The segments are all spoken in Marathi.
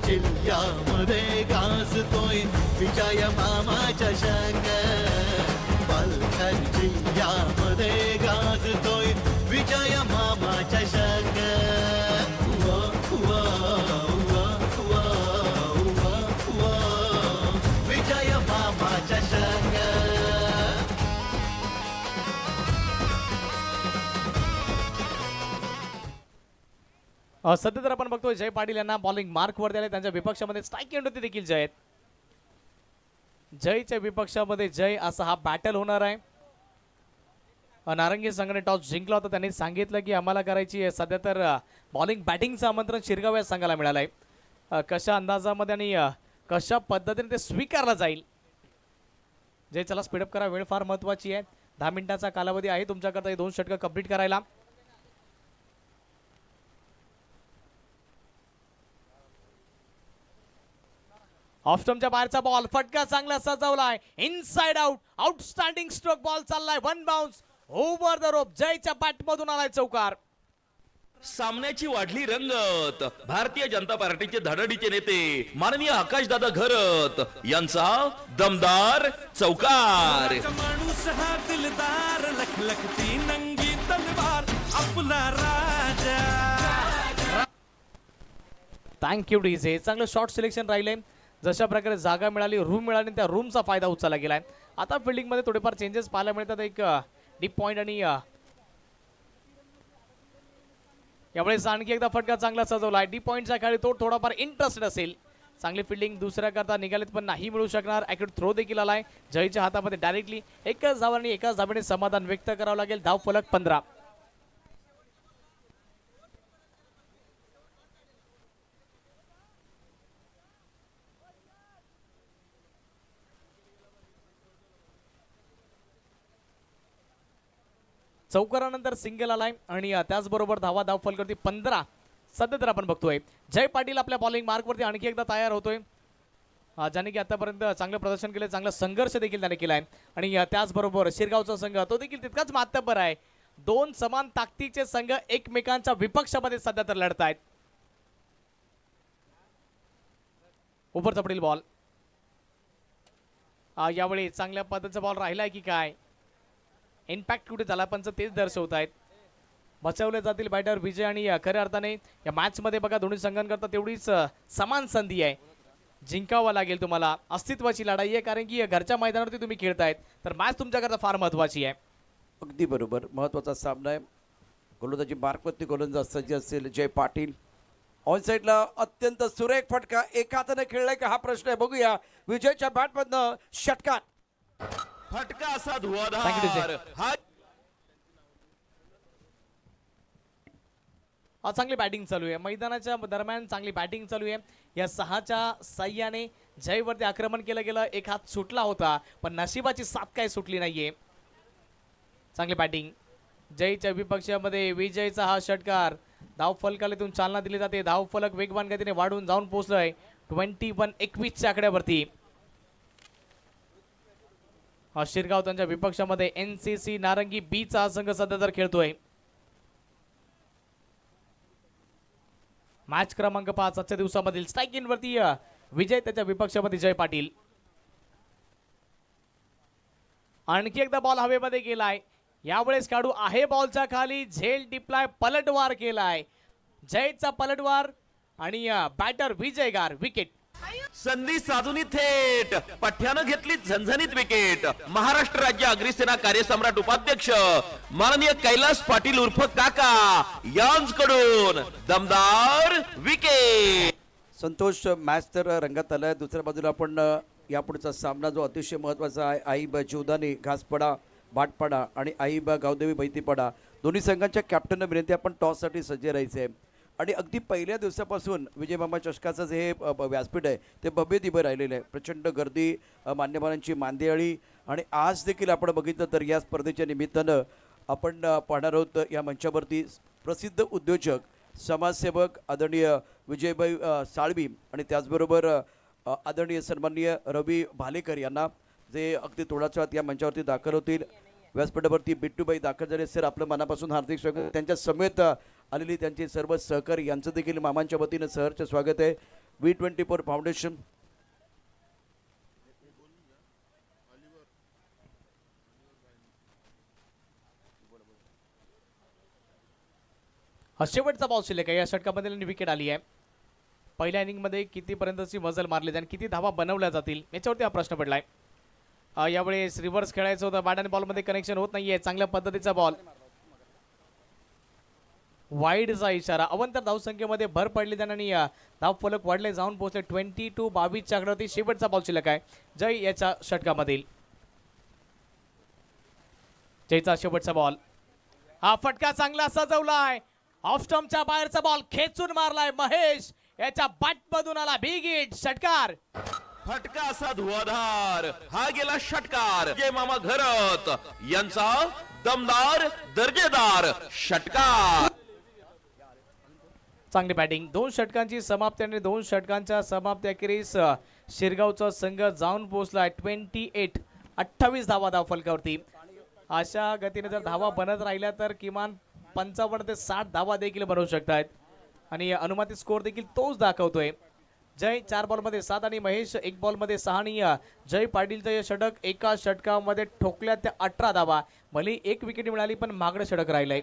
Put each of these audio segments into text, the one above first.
जिल्ह्यामध्ये गाजतोय विजय मामाचा शंख. पालघर जिल्ह्यामध्ये गाजतोय विजय मामाचा शंख. वा, वा, वा, वा, वा, वा, विजय मामाचा शंख. सध्या तर आपण बघतोय जय पाटील यांना बॉलिंग मार्क वरती आले. त्यांच्या विपक्षामध्ये स्ट्राईक एंड होती देखील जय. जयच्या विपक्षामध्ये जय असा हा बॅटल होणार आहे. नारंगी संघाने टॉस जिंकला होता. त्यांनी सांगितलं की आम्हाला करायची आहे. सध्या तर बॉलिंग बॅटिंगचं आमंत्रण शिरगाव या संघाला मिळालं आहे. कशा अंदाजामध्ये आणि कशा पद्धतीने ते स्वीकारलं जाईल. जय चला स्पीडअप करा, वेळ फार महत्वाची आहे. 10 मिनिटाचा कालावधी आहे तुमच्याकरता हे 2 षटकं कंप्लीट करायला. ऑफ स्टंपच्या बाहेरचा बॉल, फटका चांगला सजवलाय, inside out, outstanding stroke ball चाललाय, 1 बाउन्स ओव्हर द रोप. जयच्या बॅट मधून आलाय चौकार. सामन्याची वाढली रंगत. भारतीय जनता पार्टीचे धडडीचे नेते माननीय आकाशदादा घरत यांचा दमदार चौकार. माणूस हा दिलदार, लखलखती नंगी तलवार, आपला राजा. Thank you DJ. चांगलं शॉर्ट सिलेक्शन राहिले. जशा प्रकारे जागा मिळाली, रूम मिळाली, त्या रूमचा फायदा उचलला गेलाय. आता फिल्डिंग मध्ये थोडेफार चेंजेस पाहायला मिळतात. एक डीप पॉइंट आणि यावेळेस आणखी एकदा फटका चांगला सजवलाय. डीप पॉइंटच्या खेळी तो थोडाफार इंटरेस्टेड असेल. चांगली फिल्डिंग दुसऱ्या करता निघालेत पण नाही मिळू शकणार. ॲक्युरेट थ्रो देखील आलाय जयच्या हातामध्ये. डायरेक्टली एकच धाव आणि एकाच धावेने समाधान व्यक्त करावं लागेल. धाव फलक 15. चौकारानंतर सिंगल आलाय आणि त्याचबरोबर धावा धाव फलक 15. सध्या तर आपण बघतोय जय पाटील आपल्या बॉलिंग मार्कवरती आणखी एकदा तयार होतोय. ज्याने की आतापर्यंत चांगलं प्रदर्शन केलं, चांगला संघर्ष देखील त्याने केलाय. आणि त्याचबरोबर शिरगावचा संघ तो देखील तितकाच मातब्बर आहे. 2 समान ताकदीचे संघ एकमेकांच्या विपक्षामध्ये सध्या तर लढत आहेत. उपरचा पडील बॉल. यावेळी चांगल्या पद्धतीचा बॉल राहिलाय की काय, इम्पॅक्ट कुठे झाला पण तेच दर्शवत आहेत. बचावले जातील बॅटर विजय. आणि खऱ्या अर्थाने या मॅच मध्ये बघा दोन्ही संघांकरता तेवढीच समान संधी आहे. जिंकावा लागेल तुम्हाला. अस्तित्वाची लढाई आहे कारण की घरच्या मैदानावरती तुम्ही खेळतायत तर मॅच तुमच्याकरता फार महत्वाची आहे. अगदी बरोबर. महत्वाचा सामना आहे. गोलंदाजी मार्कवरती गोलंदाज सज्ज असेल जय पाटील. ऑन साईडला अत्यंत सुरेख फटका. एका हाताने खेळलाय का हा प्रश्न आहे. बघूया विजयच्या बॅटमधनं षटकार. फटका असा Thank you, धुवाधार. हा चांगली बॅटिंग चालू आहे. मैदानाच्या दरम्यान चांगली बॅटिंग चालू आहे. या 6च्या साह्याने जयवरती आक्रमण केलं गेलं. एक हात सुटला होता पण नशिबाची साथ काय सुटली नाहीये. चांगली बॅटिंग. जयच्या विपक्षामध्ये विजयचा हा षटकार. धाव फलकातून चालना दिली जाते. धाव फलक वेगवान गतीने वाढून जाऊन पोहोचलोय 21-21 आकड्यावरती. शिरगाव त्यांच्या विपक्षामध्ये NCC नारंगी बी चा संघ सध्या तर खेळतोय. मॅच क्रमांक 5 आजच्या दिवसामधील स्ट्राईक इन वरती विजय, त्याच्या विपक्षामध्ये जय पाटील. आणखी एकदा बॉल हवेमध्ये गेलाय. यावेळेस खेळाडू आहे बॉलच्या खाली. झेल टिपलाय, पलटवार केलाय. जयचा पलटवार आणि बॅटर विजय गार. विकेट. संधी साधून थेट पठ्यानं घेतली झणझणीत विकेट. महाराष्ट्र राज्य अग्निसेना कार्यसम्राट उपाध्यक्ष माननीय कैलास पाटील उर्फ काका यांकडून दमदार विकेट. संतोष. मॅच तर रंगात आलाय. दुसऱ्या बाजूला आपण यापुढचा सामना जो अतिशय महत्त्वाचा आहे, आईबा जीवदानी घासपडा भाटपाडा आणि आईबा गावदेवी बैतीपाडा, दोन्ही संघांच्या कॅप्टनना विनंती आपण टॉससाठी सज्ज राहायचे आहे. आणि अगदी पहिल्या दिवसापासून विजय मामा चषकाचं जे हे व्यासपीठ आहे ते भव्य दिव्य राहिलेलं आहे. प्रचंड गर्दी, मान्यवरांची मांदियाळी. आणि आज देखील आपण बघितलं तर या स्पर्धेच्या निमित्तानं आपण पाहणार आहोत या मंचावरती प्रसिद्ध उद्योजक, समाजसेवक आदरणीय विजयभाई साळवी आणि त्याचबरोबर आदरणीय सन्माननीय रवी भालेकर यांना, जे अगदी थोड्याच वेळात या मंचावरती दाखल होतील. व्यासपीठावरती बिट्टूबाई दाखल झाले. सर, आपलं मनापासून हार्दिक स्वागत. त्यांच्या समेत आलेली त्यांचे सर्व सहकारी यांचं देखील मामांच्या वतीनं सहर्ष स्वागत आहे. V24 foundation. शेवटचा बॉल शिल्लक आहे या षटकामध्ये विकेट आली आहे। पहिल्या इनिंगमध्ये कितीपर्यंतची मजल मारली जाईल, किती धावा बनवल्या जातील याच्यावरती हा प्रश्न पडलाय। यावेळेस रिव्हर्स खेळायचं होतं, बॅट आणि बॉलमध्ये कनेक्शन होत नाहीये। चांगल्या पद्धतीचा बॉल, वाईडचा इशारा। अवंतर धावसंख्येमध्ये भर पडली आणि धाव फलक वाढले, जाऊन पोहोचले 22-22 च्या आकड्यावरती। शेवटचा बॉल शिल्लक आहे जय याच्या षटकामधील। जयचा शेवटचा बॉल, हा फटका चांगला सजवलाय, ऑफ स्टंपच्या बाहेरचा बॉल खेचून मारलाय महेश, याच्या बॅट मधून आला बिग हिट, षटकार। फटका असा धुवाधार, हा गेला षटकार। जय मामा घरत यांचा दमदार दर्जेदार षटकार। चांगली बॅटिंग, 2 षटकांची समाप्ती आणि 2 षटकांच्या समाप्ती अखेरीस शिरगावचा संघ जाऊन पोहोचलाय 28 धावा धाव फलकावरती। अशा गतीने जर धावा बनत राहिल्या तर किमान 55 ते 60 धावा देखील बनवू शकतात आणि अनुमानित स्कोर देखील तोच दाखवतोय। जय 4 बॉलमध्ये 7 आणि महेश 1 बॉलमध्ये 6 आणि जय पाटीलचं हे षटक एका षटकामध्ये ठोकल्या त्या 18 धावा। भले 1 विकेट मिळाली पण मागणं षटक राहिलंय।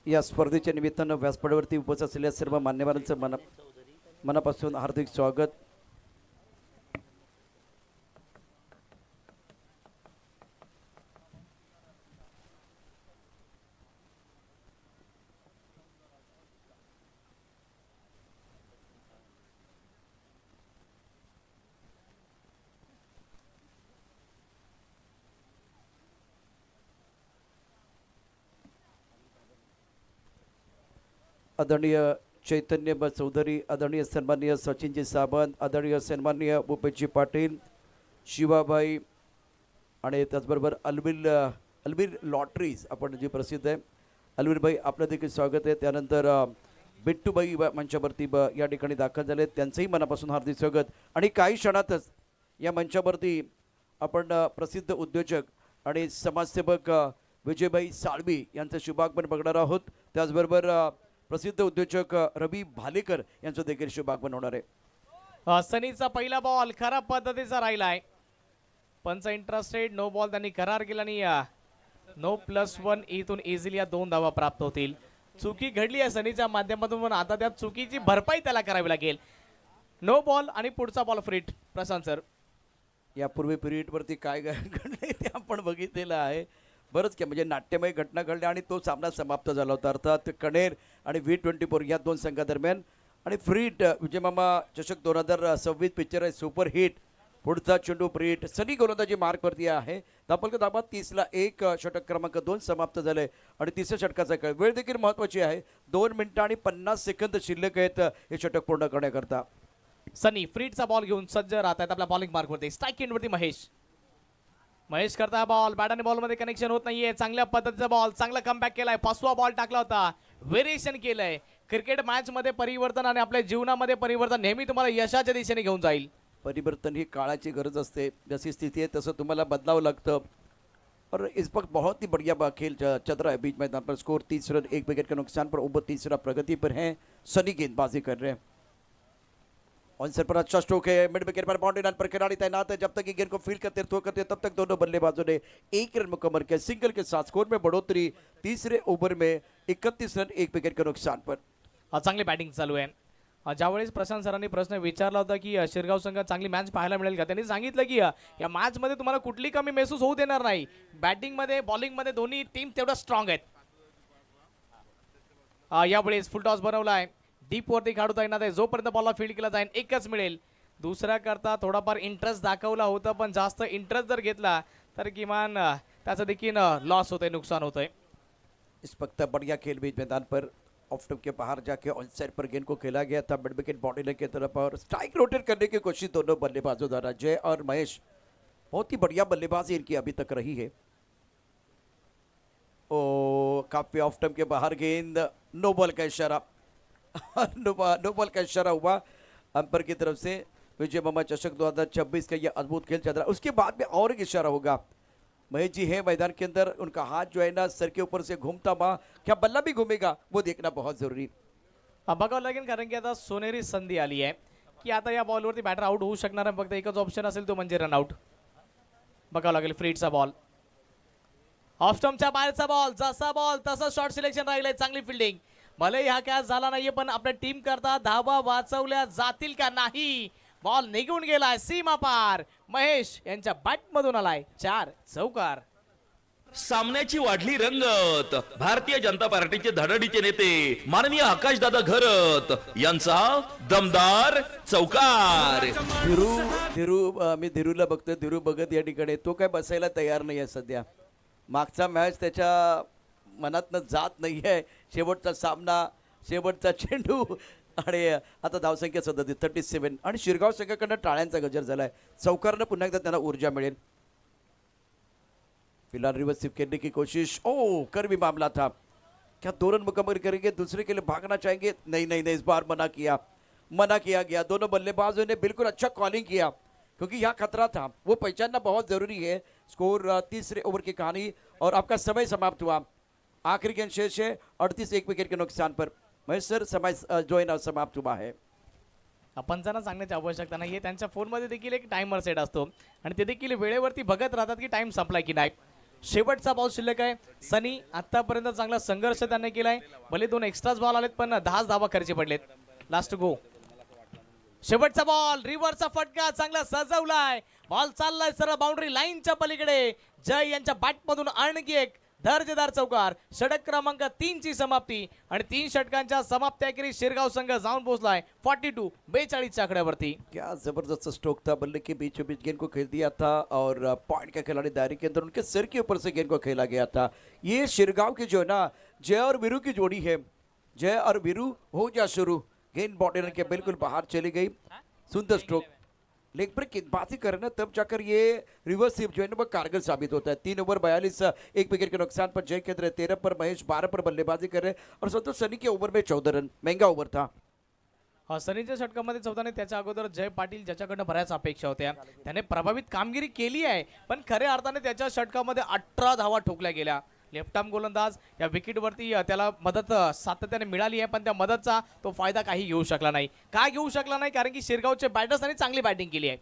या स्पर्धेच्या निमित्तानं व्यासपीठावरती उपस्थित असलेल्या सर्व मान्यवरांचं मनापासून हार्दिक स्वागत। आदरणीय चैतन्य ब चौधरी, आदरणीय सन्माननीय सचिनजी सावंत, आदरणीय सन्माननीय भूपेशजी पाटील, शिवाबाई आणि त्याचबरोबर अलवीर लॉटरीज आपण जी प्रसिद्ध आहे, अलवीरबाई आपलं देखील स्वागत आहे। त्यानंतर बिट्टूबाई मंचावरती या ठिकाणी दाखल झाले, त्यांचंही मनापासून हार्दिक स्वागत। आणि काही क्षणातच या मंचावरती आपण प्रसिद्ध उद्योजक आणि समाजसेवक विजयभाई साळवी यांचं शुभागमन बघणार आहोत। त्याचबरोबर प्रसिद्ध उद्योजक रवी भालेकर यांचं देखील शुभागमन होणार आहे। सनीचा पहिला बॉल खराब पद्धतीचा राहिलाय, पंच इंटरेस्टेड, नो बॉल त्यांनी करार केला आणि नो +1 इथून इझिली 2 धावा प्राप्त होतील। चुकी घडली आहे सनीच्या माध्यमातून, पण आता त्या चुकीची भरपाई त्याला करावी लागेल। नो बॉल आणि पुढचा बॉल फ्रीट। प्रशांत सर, यापूर्वी पिरियडवरती काय घडले ते आपण बघितलेलं आहे, बरंच काय म्हणजे नाट्यमय घटना घडल्या आणि तो सामना समाप्त झाला होता। अर्थात कणेर आणि V24 या 2 संघादरम्यान। आणि फ्रीट विजयमामा चषक 2026 पिक्चर आहे सुपर हिट, पुढचा चेंडू फ्रीट, सनी गोलंदाजी मार्कवरती आहे। धापलक धाबा 30ला 1, षटक क्रमांक 2 समाप्त झाले आणि तिसऱ्या षटकाचा खेळ। वेळ देखील महत्वाची आहे, 2 मिनिटं आणि 50 सेकंद शिल्लक आहेत हे षटक पूर्ण करण्याकरता। सनी फ्रीटचा बॉल घेऊन सज्ज राहत आहेत आपल्या बॉलिंग मार्कवरती। स्ट्राईक एंडवरती महेश करता बॉल, बॅट आणि बॉलमध्ये कनेक्शन होत नाहीये। चांगल्या पद्धतीचा बॉल, चांगला कमबॅक केलाय, 5वा बॉल टाकला होता, व्हेरिएशन केलंय। क्रिकेट मॅच मध्ये परिवर्तन आणि आपल्या जीवनामध्ये परिवर्तन नेहमी तुम्हाला यशाच्या दिशेने घेऊन जाईल। परिवर्तन ही काळाची गरज असते, जशी स्थिती आहे तसं तुम्हाला बदलावं लागतं। और इस वक्त बहुत ही बढ़िया खेल चल रहा है बीच मैदान पर। स्कोर 30 रन 1 विकेट के नुकसान पर, ओवर 30 रन प्रगति पर हैं। सनी गेंदबाजी कर रहे हैं, ऑनसर पर अच्छा स्ट्रोक है, मिड विकेट पर बाउंड्री लाइन पर खिलाड़ी तैनात है। जब तक ये गेंद को फील्ड करते थ्रो करते तब तक दोनों बल्लेबाजों ने 1 रन मुकम्मल किया। सिंगल के साथ स्कोर में बढ़ोतरी, तीसरे ओवर में 31 रन 1 विकेट के नुकसान पर। चांगली बॅटिंग चालू आहे। ज्यावेळेस प्रशांत सरांनी प्रश्न विचारला होता की शिरगाव संघ चांगली मॅच पाहायला मिळेल का, त्यांनी सांगितलं की या मॅच मध्ये तुम्हाला कुठली कमी महसूस होऊ देणार नाही। बॅटिंग मध्ये बॉलिंग मध्ये दोन्ही टीम तेवढं स्ट्रॉंग आहेत। यावेळेस फुल टॉस बनवलाय, डीप वरती काढता येणार आहे, जोपर्यंत बॉलला फील्ड केला जाईल 1च मिळेल। दुसऱ्या करता थोडाफार इंटरेस्ट दाखवला होता, पण जास्त इंटरेस्ट जर घेतला तर किमान त्याचं देखील लॉस होतंय, नुकसान होतंय। इस वक्त बढ़िया खेल बीच मैदान पर ऑफ स्टंप के बाहर जाके ऑन साइड पर गेंद को खेला गया था मिड विकेट बॉडी लाइन की तरफ और स्ट्राइक रोटेट करने की कोशिश दोनों बल्लेबाजों द्वारा। जय और महेश बहुत ही बढ़िया बल्लेबाजी इनकी अभी तक रही है। ओ काफी ऑफ स्टंप के बाहर गेंद, नो बॉल का इशारा नो बॉल का इशारा हुआ अंपायर की तरफ से। विजय मामा चषक 2026 का यह अद्भुत खेल चल रहा है। उसके बाद में और एक इशारा होगा, महेश जी है मैदान के अंदर, उनका हाथ जो है ना सर के ऊपर से घूमता हुआ, क्या बल्ला भी घूमेगा वो देखना बहुत जरूरी। बघावं लागेल कारण की आता सोनेरी संधी आली आहे की आता या बॉलवरती बॅटर आउट होऊ शकणार आहे. फक्त एकच ऑप्शन असेल तो म्हणजे रनआउट. बघावं लागेल फ्रीडचा बॉल, ऑफ स्टंपच्या बाहेरचा बॉल, जसा बॉल तसं शॉर्ट सिलेक्शन राहिलंय. चांगली फिल्डिंग, भले हा कॅच झाला नाहीये पण आपल्या टीम करता धावा वाचवल्या जातील का नाही. बॉल निघून गेलाय सीमा पार. महेश यांच्या बॅट मधून आलाय 4 चौकार. सामन्याची वाढली रंगत. भारतीय जनता पार्टीचे धडडीचे नेते माननीय आकाशदादा घरत यांचा दमदार चौकार. मी धीरूला बघतोय. धीरू बघत या ठिकाणी तो काय बसायला तयार नाही आहे सध्या. मागचा मॅच त्याच्या मनातनं जात नाही आहे. शेवटचा सामना, शेवटचा चेंडू आणि आता धावसंख्या 37 आणि शिरगाव संघाकडनं टाळ्यांचा गजर झालाय. चौकारनं पुन्हा एकदा त्यांना ऊर्जा मिळेल. फिलहाल रिवर्स स्वीप करने की कोशिश. ओ कर भी मामला था. क्या 2 रन मुकम्मल करेंगे, दूसरे के लिए भागना चाहेंगे? नहीं, इस बार मना किया गया. दोनों बल्लेबाजों ने बिल्कुल अच्छा कॉलिंग किया क्योंकि यहाँ खतरा था, वो पहचानना बहुत जरूरी है. स्कोर तीसरे ओवर की कहानी और आपका समय समाप्त हुआ. आखिरी गेंद शेष है 38 एक विकेट के नुकसान पर. महेश सर, समय जो है ना समाप्त हुआ है. पंचांना सांगण्याची आवश्यकता नाहीये. त्यांच्या फोनमध्ये देखील एक टाइमर सेट असतो आणि ते देखील वेळेवरती बघत राहतात की टाइम संपलाय की नाही. शेवटचा बॉल शिल्लक आहे. सनी आतापर्यंत चांगला संघर्ष त्याने केलाय. भले 2 एक्स्ट्राच बॉल आलेत पण 10 धावा खर्ची पडलेत. लास्ट गो. शेवटचा बॉल, रिव्हरचा फटका चांगला सजवलाय. बॉल चाललाय सरळ बाउंड्री लाईनच्या पलीकडे. जय यांच्या बॅटमधून आणखी एक दर्जेदार चौकार. षटक क्रमांक 3 ची समाप्ती आणि 3 षटकांच्या समाप्त्याखेरीज शिरगाव संघ जाऊन पोहोचलाय 42 च्या आकड्यावरती. क्या जबरदस्त स्ट्रोक था. बल्ले के बीचों बीच गेंद को खेल दिया था और पॉइंट का खिलाड़ी दायरे के अंदर उनके सिर के ऊपर से गेंद को खेला गया था. ये शिरगांव की जो है ना जय और वीरू की जोड़ी है. जय और वीरू हो जा शुरू. गेंद बॉडी के बिल्कुल बाहर चली गई. सुंदर स्ट्रोक. लेग पर गेंदबाजी करना तब जाकर ये रिवर्स स्वीप जो है ना वो कारगर साबित होता है. 3 ओवर 42 एक विकेट के नुकसान पर जय खेल रहे. 13 पर महेश, 12 पर बल्लेबाजी कर रहे और संतोष सनी के ओवर में 14 रन. महंगा ओव्हर था. सनीच्या षटकामध्ये 14 ने त्याच्या अगोदर जय पाटील ज्याच्याकडनं बऱ्याच अपेक्षा होत्या त्याने प्रभावित कामगिरी केली आहे पण खऱ्या अर्थाने त्याच्या षटकामध्ये 18 धावा ठोकल्या गेल्या. लेफ्ट आर्म गोलंदाज या विकेटवरती त्याला मदत सातत्याने मिळाली आहे पण त्या मदतचा तो फायदा काही घेऊ शकला नाही. काय घेऊ शकला नाही कारण की शिरगावचे बॅटर्सने चांगली बॅटिंग केली आहे.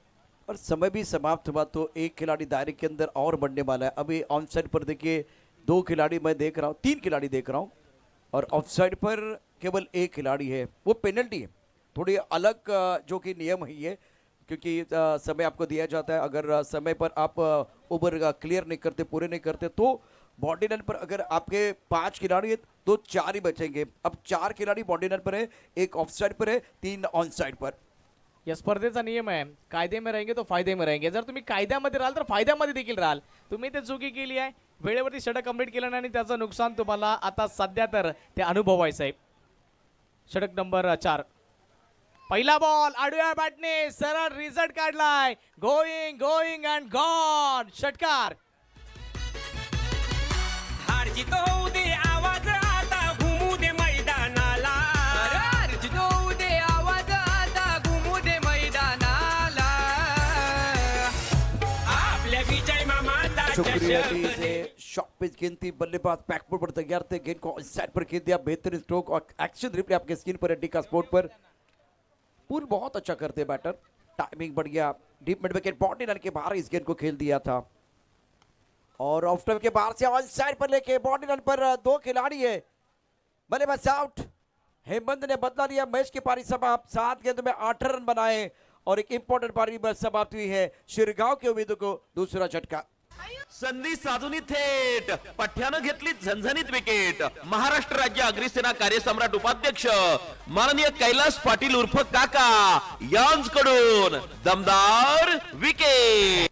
और समय भी समाप्त हुआ तो एक खिलाड़ी दायरे के अंदर और बढ़ने वाला है. अभी ऑन साइड पर देखिए 2 खिलाड़ी मैं देख रहा हूँ, 3 खिलाड़ी देख रहा हूँ और ऑफ साइड पर केवल 1 खिलाड़ी है. वो पेनल्टी है. थोड़ी अलग जो कि नियम है ये क्योंकि समय आपको दिया जाता है. अगर समय पर आप ओवर क्लियर नहीं करते, पूरे नहीं करते तो बॉडी लाइन पर अगर आपके 5 खिलाड़ी है तो 4 ही बचेंगे. अब 4 खिलाड़ी बॉडी लाइन पर है, 1 ऑफ साइड पर है, 3 ऑन साइड पर. या स्पर्धेचा नियम आहे कायदे में रहेंगे तो फायदे में रहेंगे. जर तुम्ही कायद्यामध्ये राहाल तर फायद्यामध्ये देखील राहाल. तुम्ही ते चुकी केली आहे, वेळेवरती षटक कंप्लीट केलं नाही आणि त्याचं नुकसान तुम्हाला आता सध्या तर ते अनुभवायचं आहे. षटक नंबर 4. पहिला बॉल आडव्या बॅटने सरळ रिझल्ट काढलाय. Going and gone. षटकार. हार जीत होऊ दे आवाज आता घुमू दे मैदानाला. जीत होऊ दे आवाज आता घुमू दे मैदानाला. आपल्या विजय मामाचा शुक्रिया चषक जी से शॉट पिच गेंद थी. बल्लेबाज बैकफुट पर तैयार थे. गेंद को साइड पर खेल दिया. बेहतरीन स्ट्रोक और एक्शन रिप्ले आपके स्क्रीन पर है डी स्पोर्ट पर. पुल बहुत अच्छा करते बैटर. टाइमिंग बढ़िया. Deep mid wicket body line के बाहर इस गेंद को खेल दिया था और ऑफ स्टंप के बाहर से ऑन साइड पर लेके बॉडी लाइन पर 2 खिलाड़ी है. बल्लेबाज आउट. हेमंत ने बदला लिया. मैच की पारी समाप्त. 7 गेंदों में 8 रन बनाए और एक इंपॉर्टेंट पारी समाप्त हुई है. शिरगांव के उम्मीदों को दूसरा झटका. संधी साधून थेट पठ्यानं घेतली झणझणीत विकेट. महाराष्ट्र राज्य अग्निसेना कार्यसम्राट उपाध्यक्ष माननीय कैलास पाटील उर्फ काका यांकडून दमदार विकेट.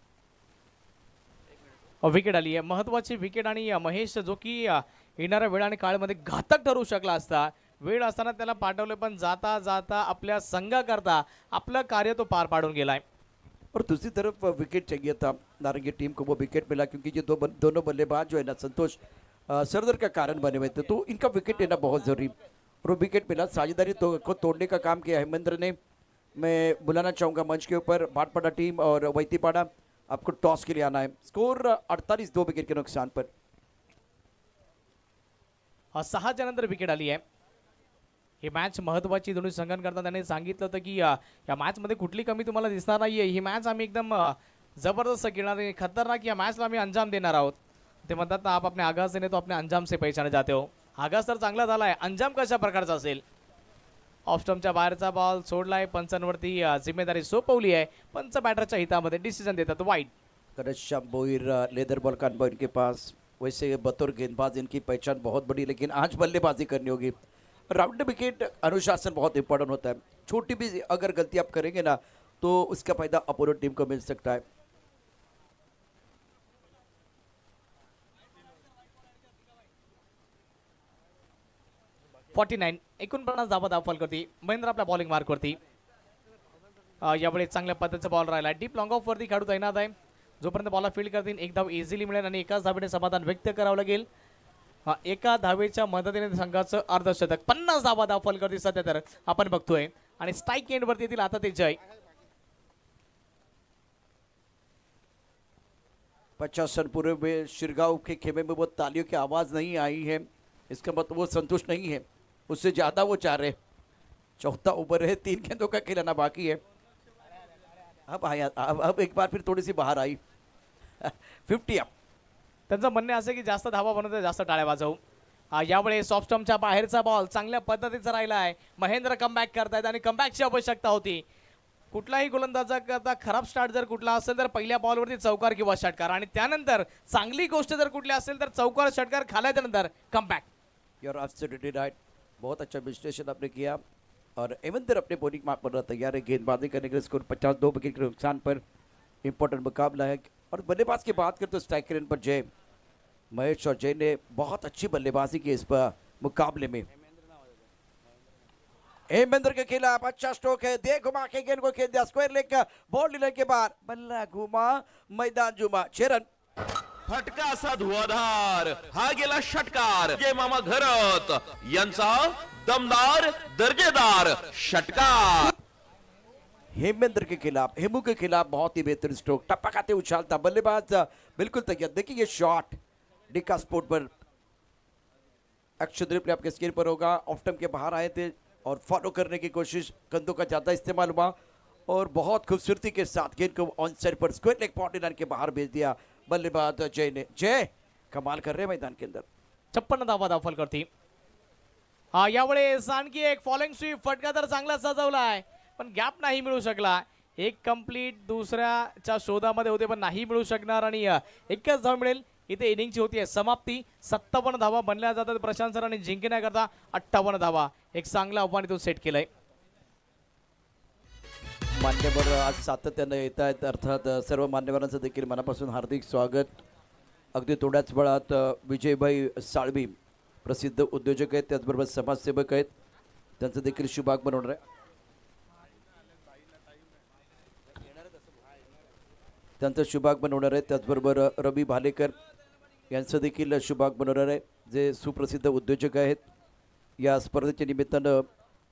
विकेट आली आहे. महत्वाची विकेट आणि महेश जो की येणाऱ्या वेळ आणि काळामध्ये घातक ठरू शकला असता. वेळ असताना त्याला पाठवले पण जाता जाता आपल्या संघाकरता आपलं कार्य तो पार पाडून गेलाय. और दूसरी तरफ विकेट चाहिए था नारंगी टीम को. वो विकेट मिला क्योंकि ये दोनों बल्लेबाज जो है ना संतोष सरदर का कारण बने हुए थे तो इनका विकेट लेना बहुत ज़रूरी. और वो विकेट मिला. साझेदारी को तोड़ने का काम किया हेमेंद्र ने. मैं बुलाना चाहूँगा मंच के ऊपर भाटपाड़ा टीम और वैतीपाड़ा. आपको टॉस के लिए आना है. स्कोर 48 2 विकेट के नुकसान पर. 6 च्या नंतर विकेट आली आहे. ही मॅच महत्त्वाची दोन्ही संघांकरता त्यांनी सांगितलं होतं की या मॅचमध्ये कुठली कमी तुम्हाला दिसणार नाहीये. ही मॅच आम्ही एकदम जबरदस्त खेळणार आहे, खतरनाक या मॅचला आम्ही अंजाम देणार आहोत. ते म्हणतात ना, आप अपने आगाज से नहीं तो अपने अंजाम से पहचाने जाते हो. आगाज तर चांगला झालाय, अंजाम कशा प्रकारचा असेल. ऑफ स्टंपच्या बाहेरचा बॉल सोडलाय, पंचांवरती जिम्मेदारी सोपवली आहे. पंच बॅटरच्या हितामध्ये डिसिजन देतात wide. Ghanshyam Boir leather ball कानबा इनके पास. वैसे बतौर गेंदबाज इनकी पहचान बहुत बड़ी, लेकिन आज बल्लेबाजी करनी होगी. राउंड विकेट अनुशासन बहुत इंपॉर्टेंट होता है. छोटी भी अगर गलती आप करेंगे ना तो उसका फायदा अपोनेंट टीम को मिल सकता है. .49 49 धावा दाखल करते महेंद्र आपल्या बॉलिंग मार्कवरती. यावेळी चांगल्या पद्धतीचा बॉल राहिला. डीप लॉंग ऑफ वरती खेळू तैनात आहे. जोपर्यंत बॉलला फील्ड करतील एक धाव इझिली मिळेल आणि एकाच धावेने समाधान व्यक्त करावं लागेल. एका धावेच्या मदतीने संघाचं अर्धशतक. 50 धावा दाखल करते सध्या तर आपण बघतोय आणि स्ट्राईक एंड वरती येतील आता ते जय. 50 रन पूरे में शिरगांव के खेमे में वो तालियों की आवाज़ नहीं आई है, इसका मतलब वो संतुष्ट नहीं है, उससे ज़्यादा वो चाह रहे. चौथा ओवर है, 3 गेंदों का खिलाना बाकी है. अब आया, अब एक बार फिर थोड़ी सी बाहर आई. 50 अप. त्यांचं म्हणणे असं की जास्त धावा बनवतो जास्त टाळ्या वाजवू. यावेळी सॉफ्ट स्टंपच्या बाहेरचा बॉल चांगल्या पद्धतीचा राहिला आहे. महेंद्र कमबॅक करतायत आणि कमबॅकची आवश्यकता होती. कुठलाही गोलंदाजाकरता खराब स्टार्ट जर कुठला असेल तर पहिल्या बॉलवरती चौकार किंवा षटकार आणि त्यानंतर चांगली गोष्ट जर कुठली असेल तर चौकार षटकार खाल्यानंतर comeback. You are absolutely right. बहुत अच्छा विश्लेषण आपने किया और एवंदर अपने बॉलिंग मार्क पर तैयार है. गेंदबाजी करने के लिए स्कोर 52 विकेट के नुकसान पर इंपॉर्टेंट मुकाबला है. और बल्लेबाज की बात करें तो स्ट्राइक रेट पर जय महेश और जय ने बहुत अच्छी बल्लेबाजी की इस पर मुकाबले में. हेमेंद्र के खिलाफ अच्छा स्ट्रोक है. दे घुमा के गेंद को खेल दिया स्क्वायर लेग का बॉल लेने के बाद बल्ला घुमा मैदान जुमा. 6 रन. फटका असा धुआधार हा गेला षटकार. जय मामा घरत यांचा दमदार दर्जेदार षटकार. हेमेंद्र के खिलाफ हेमू के खिलाफ बहुत ही बेहतरीन स्ट्रोक. टप्पा खाते उछालता बल्लेबाज बिल्कुल तैयार. देखिए ये शॉट डिका स्पोर्ट पर एक्शन रिप्ले आपके स्क्रीन पर होगा. ऑफ स्टंप के बाहर आए थे और फॉलो करने की कोशिश, कंधों का ज़्यादा इस्तेमाल हुआ और बहुत खूबसूरती के साथ गेंद को ऑन साइड पर स्क्वायर लेग बाउंड्री लाइन के बाहर भेज दिया बल्लेबाज जय ने. जय कमाल कर रहे हैं मैदान के अंदर. 56 धावा दाखल करते. यावेळेस आणखी एक फॉलोइंग स्वीप. फटका तर चांगला सजवला आहे पण गॅप नाही मिळू शकला. एक कंप्लीट दुसऱ्याच्या शोधामध्ये होते पण नाही मिळू शकणार आणि एकच धाव मिळेल. इथे इनिंगची होती समाप्ती. 57 धावा बनल्या जातात प्रशांत सरांनी जिंकण्याकरता. 58 धावा एक चांगला आव्हान इथून सेट केलंय. मान्यवर आज सातत्यानं येत आहेत. अर्थात सर्व मान्यवरांचं देखील मनापासून हार्दिक स्वागत. अगदी थोड्याच वेळात विजयभाई साळवी प्रसिद्ध उद्योजक आहेत, त्याचबरोबर समाजसेवक आहेत, त्यांचं देखील शुभागमन होणार आहे. त्यांचं शुभागमन होणार आहे. त्याचबरोबर रवी भालेकर यांचं देखील शुभागमन होणार आहे, जे सुप्रसिद्ध उद्योजक आहेत. या स्पर्धेच्या निमित्तानं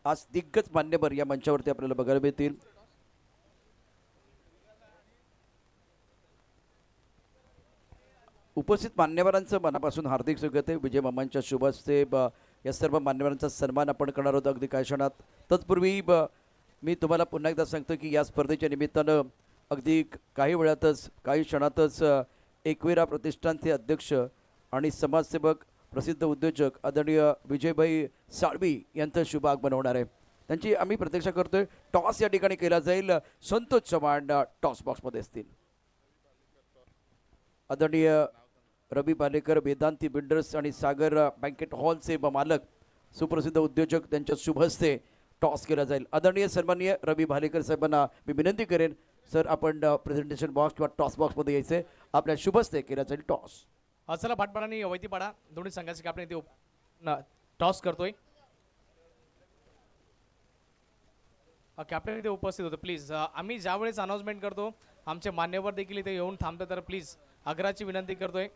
आज दिग्गज मान्यवर या मंचावरती आपल्याला बघायला मिळतील. उपस्थित मान्यवरांचं मनापासून हार्दिक स्वागत आहे. विजय मामांच्या शुभ हस्ते या सर्व मान्यवरांचा सन्मान आपण करणार आहोत अगदी काही क्षणात. तत्पूर्वी मी तुम्हाला पुन्हा एकदा सांगतो की या स्पर्धेच्या निमित्तानं अगदी काही वेळातच काही क्षणातच एकविरा प्रतिष्ठानचे अध्यक्ष आणि समाजसेवक प्रसिद्ध उद्योजक आदरणीय विजयभाई साळवी यांचं शुभ आगमन होणार आहे. त्यांची आम्ही प्रतीक्षा करतोय. टॉस या ठिकाणी केला जाईल. संतोष चव्हाण टॉस बॉक्समध्ये असतील. आदरणीय रवी भालेकर वेदांती बिल्डर्स आणि सागर बँकेट हॉलचे मालक सुप्रसिद्ध उद्योजक त्यांच्या शुभ हस्ते टॉस केला जाईल. आदरणीय सन्माननीय रवी भालेकर साहेबांना मी विनंती करेन, सर आपण प्रेझेंटेशन बॉक्स किंवा टॉस बॉक्समध्ये यायचे. आपल्या शुभ हस्ते केला जाईल टॉस. चला भाटपाडा आणि वैतीपाडा दोन्ही संघाचे कॅप्टन इथे टॉस करतोय. कॅप्टन इथे उपस्थित होतो. प्लीज आम्ही ज्यावेळेस अनाउन्समेंट करतो आमचे मान्यवर देखील इथे येऊन थांबतो, तर प्लीज आग्रहाची विनंती करतोय.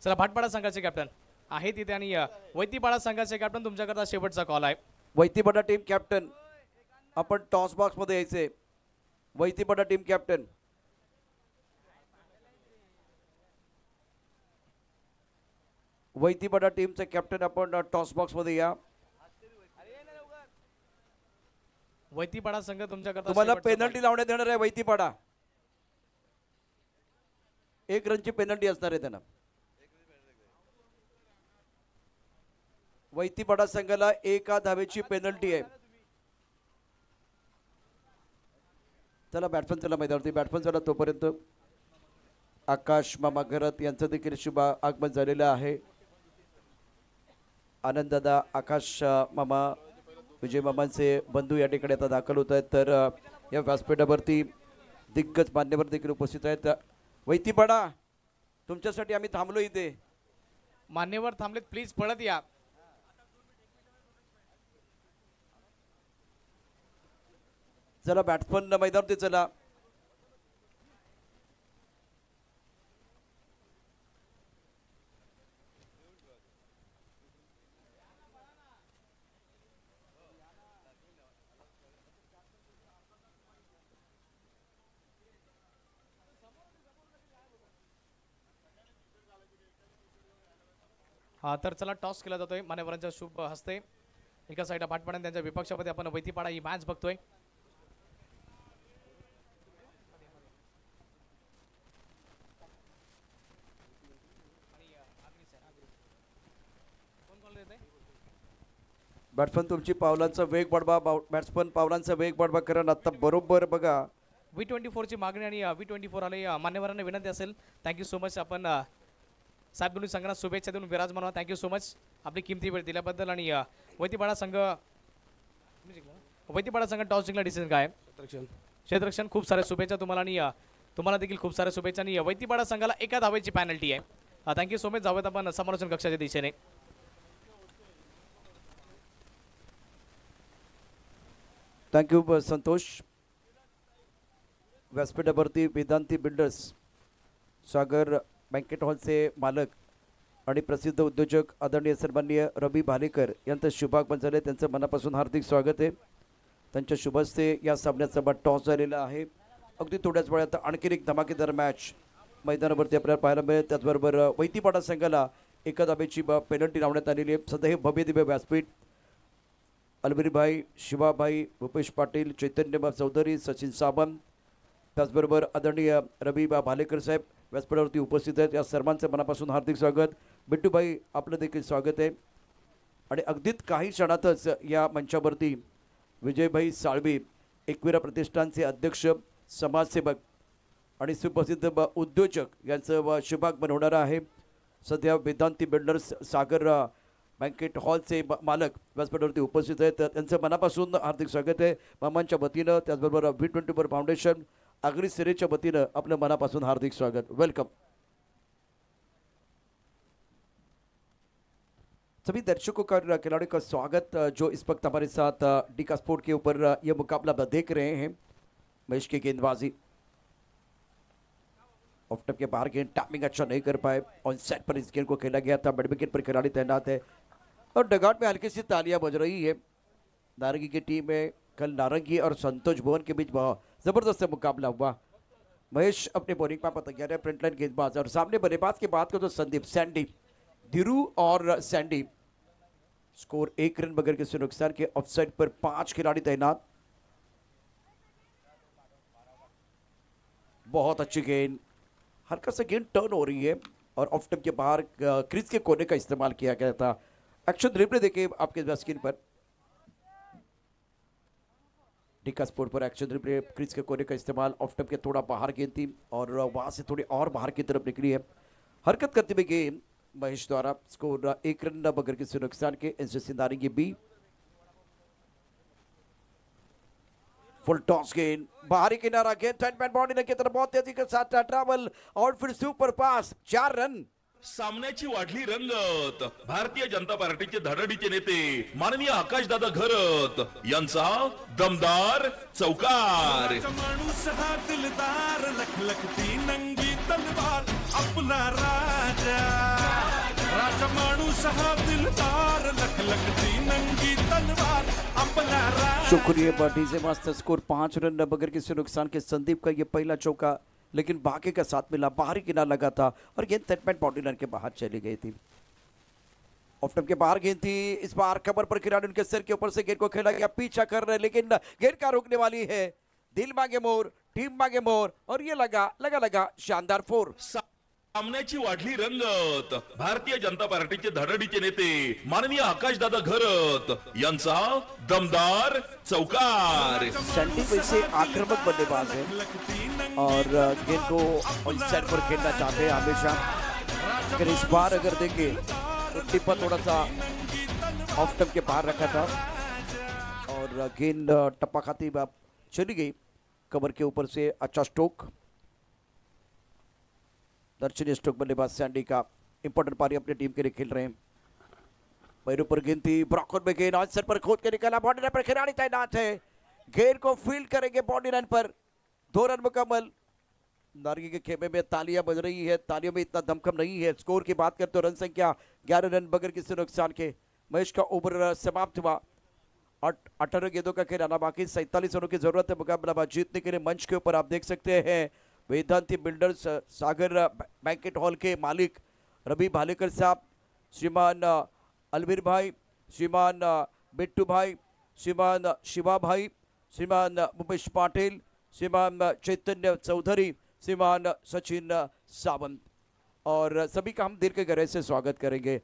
चला भाटपाडा संघाचे कॅप्टन आहे तिथे आणि वैतीपाडा संघाचे कॅप्टन तुमच्याकरता शेवटचा कॉल आहे. वैतीपाडा टीम कॅप्टन आपण टॉस बॉक्समध्ये यायचे. वैतीपाडा टीम कॅप्टन वैतीपाडा टीमचे कॅप्टन आपण टॉस बॉक्स मध्ये या. वैतीपाडा संघ तुमच्याकरता तुम्हाला शेवटचा पेनल्टी लावण्यात येणार आहे. वैतीपाडा 1 रनची पेनल्टी असणार आहे त्यांना. वैतीपाडा संघाला 1 धावेची पेनल्टी आहे. चला बॅट्समन चला मैदानावरती. बॅट्समन चला. तोपर्यंत आकाश मामा घरत यांचं देखील शुभ आगमन झालेलं आहे. आनंददादा, आकाश मामा, विजय मामांचे बंधू या ठिकाणी आता दाखल होत आहेत. तर या व्यासपीठावरती दिग्गज मान्यवर देखील उपस्थित आहेत. वैतीपाडा तुमच्यासाठी आम्ही थांबलो इथे. मान्यवर थांबलेत, प्लीज पळत या. चला बॅट्समन मैदानावरती चला. हा तर चला टॉस केला जातोय मान्यवरांच्या शुभ हस्ते. एका साईडला पाठपाड्याने त्यांच्या विपक्षामध्ये आपण वैतीपाडा ही मॅच बघतोय. बॅट्समन तुमची पावलांचा वेग वाढवा. बॅट्समन पावलांचा वेग वाढवा. कारण आता बरोबर बघा V24 ची मागणी आणि V24 आले मान्यवरांना विनंती असेल. Thank you so much. आपण साहेब दोन्ही संघांना शुभेच्छा देऊन विराजमान व्हा. थँक्यू सो मच आपली किमती वेळ दिल्याबद्दल. आणि वैतीपाडा संघ टॉस जिंकला. डिसिजन काय? क्षेत्ररक्षण. खूप साऱ्या शुभेच्छा तुम्हाला. आणि तुम्हाला देखील खूप साऱ्या शुभेच्छा. आणि वैतीपाडा संघाला 1 धावेची पॅनल्टी आहे. Thank you so much. जाऊयात आपण समालोचन कक्षाच्या दिशेने. थँक्यू संतोष. व्यासपीठावरती वेदांती बिल्डर्स, सागर बँकेट हॉलचे मालक आणि प्रसिद्ध उद्योजक आदरणीय सन्माननीय रवी भालेकर यांचं शुभागमन झाले. त्यांचं मनापासून हार्दिक स्वागत आहे. त्यांच्या शुभ हस्ते या सामन्याचा टॉस झालेला आहे. अगदी थोड्याच वेळात आणखीन एक धमाकेदार मॅच मैदानावरती आपल्याला पाहायला मिळेल. त्याचबरोबर वैतीपाडा संघाला 1 धावेची पेनल्टी लावण्यात आलेली आहे. सध्या हे भव्य दिव्य व्यासपीठ अलबीरभाई, शिवाभाई, भूपेश पाटील, चैतन्य चौधरी, सचिन सावंत, त्याचबरोबर आदरणीय रवी भालेकर साहेब व्यासपीठावरती उपस्थित आहेत. या सर्वांचं मनापासून हार्दिक स्वागत. बिट्टूभाई आपलं देखील स्वागत आहे. आणि अगदीच काही क्षणातच या मंचावरती विजयभाई साळवी, एकविरा प्रतिष्ठानचे अध्यक्ष, समाजसेवक आणि सुप्रसिद्ध उद्योजक यांचं शुभागमन होणार आहे. सध्या वेदांती बिल्डर्स सागर बँकेट हॉलचे मालक व्यासपीठावरती उपस्थित आहेत. त्यांचं मनापासून हार्दिक स्वागत आहे. मामांच्या वतीनं, त्याचबरोबर V24 फाउंडेशन आगरी सिरेच्या वतीनं आपलं मनापासून हार्दिक स्वागत. वेलकम. सभी दर्शकों का खिलाड़ियों का स्वागत जो इस वक्त हमारे साथ डीका स्पोर्ट के ऊपर ये मुकाबला देख रहे हैं. महेश की गेंदबाजी ऑफ टप के बाहर गेंद, टाइमिंग अच्छा नहीं कर पाए. ऑन सेट पर इस गेंद को खेला गया था. मिड विकेट पर खिलाड़ी तैनात है और डगआउट में हल्की सी तालियां बज रही है. नारंगी की टीम में कल नारंगी और संतोष भवन के बीच बहुत जबरदस्त मुकाबला हुआ. महेश अपने बॉलिंग पर तैयार है. फ्रंट लाइन गेंदबाज और सामने बल्लेबाज की बात करो तो संदीप, सैंडी, धीरू और सैंडी. स्कोर 1 रन बगैर किसी नुकसान के. ऑफसाइड पर 5 खिलाड़ी तैनात. बहुत अच्छी गेंद, हल्का सा गेंद टर्न हो रही है और ऑफ टप के बाहर क्रीज के कोने का इस्तेमाल किया गया था. एक्शन रिप्ले देखिए आपके स्क्रीन पर. डीका स्पोर्ट पर एक्शन रिप्ले, क्रीज के कोने का इस्तेमाल. ऑफ टप के थोड़ा बाहर गेंद थी और वहां से थोड़ी और बाहर की तरफ निकली है. हरकत करते हुए गेंद महेश द्वारा. स्कोर 1 रन बगैर किसी नुकसान के. एनसीसी नारंगी बी. फुल टॉस गेंद, बाहरी किनारा गेंद, टाइट बैट बॉडी की तरफ बहुत तेजी के साथ ट्रैवल और फिर सुपर पास. 4 रन. सामन्याची वाढली रंगत. भारतीय जनता पार्टीचे धडधडीचे नेते माननीय आकाशदादा घरत यांचा दमदार चौकार. माणूस हा दिलदार, लखलखती नंगी तलवार आपला राजा. राजा माणूस हा दिलदार, लखलखती नंगी तलवार आपला राजा. शुक्रिया डीजे मास्टर. स्कोर 5 रन बगैर किसी नुकसान के. संदीप का ये पहला चौका, लेकिन बाकी का साथ मिला. बाहरी किनारा लगा था और गेंद सेटमेंट बाउंड्री लाइन के बाहर चली गई थी. ऑफ स्टंप के बाहर गेंद थी, इस बार कमर पर खिलाड़ी उनके सिर के ऊपर से गेंद को खेला गया, पीछा कर रहे लेकिन गेंद का रोकने वाली है। दिल मांगे मोर, टीम मांगे मोर, और ये लगा शानदार फोर। सामन्याची वाढली रंगत भारतीय जनता पार्टीचे धडडीचे नेते माननीय आकाशदादा घरत यांचा दमदार चौकार। सैंडी वैसे आक्रामक बल्लेबाज है और गेंद को ऑन साइड पर खेलना चाहते हैं हमेशा, लेकिन इस बार अगर देखें तो टिप्पा थोड़ा सा ऑफ स्टंप के बाहर रखा था और गेंद टप्पा खाती चली गई कवर के ऊपर से। अच्छा स्ट्रोक, दर्शनीय स्ट्रोक बल्लेबाज सैंडी का। इंपॉर्टेंट पारी अपनी टीम के लिए खेल रहे हैं। पैरों पर गेंद थी, ब्रॉकआउट में गेंद ऑन साइड पर खोद के निकला, बॉडी लाइन पर खिलाड़ी तैनात है, गेंद को फील्ड करेंगे बॉडी लाइन पर। 2 रन मुकम्मल। नारगी के खेमे में तालियां बज रही है, तालियों में इतना दमखम नहीं है। स्कोर की बात करते हो, रन संख्या 11 रन बगैर किसी नुकसान के। मैच का ओवर समाप्त हुआ। 18 गेंदों का खेलाना बाकी, 47 रनों की जरूरत है मुकाबला जीतने के लिए। मंच के ऊपर आप देख सकते हैं वेदांती बिल्डर्स सागर बैंकेट हॉल के मालिक रवि भालेकर साहब, श्रीमान अलवीर भाई, श्रीमान बिट्टू भाई, श्रीमान शिवा भाई, श्रीमान मुकेश पाटिल, श्रीमान चैतन्य चौधरी, श्रीमान सचिन सावंत, और सभी का हम दिल के गहरे से स्वागत करेंगे।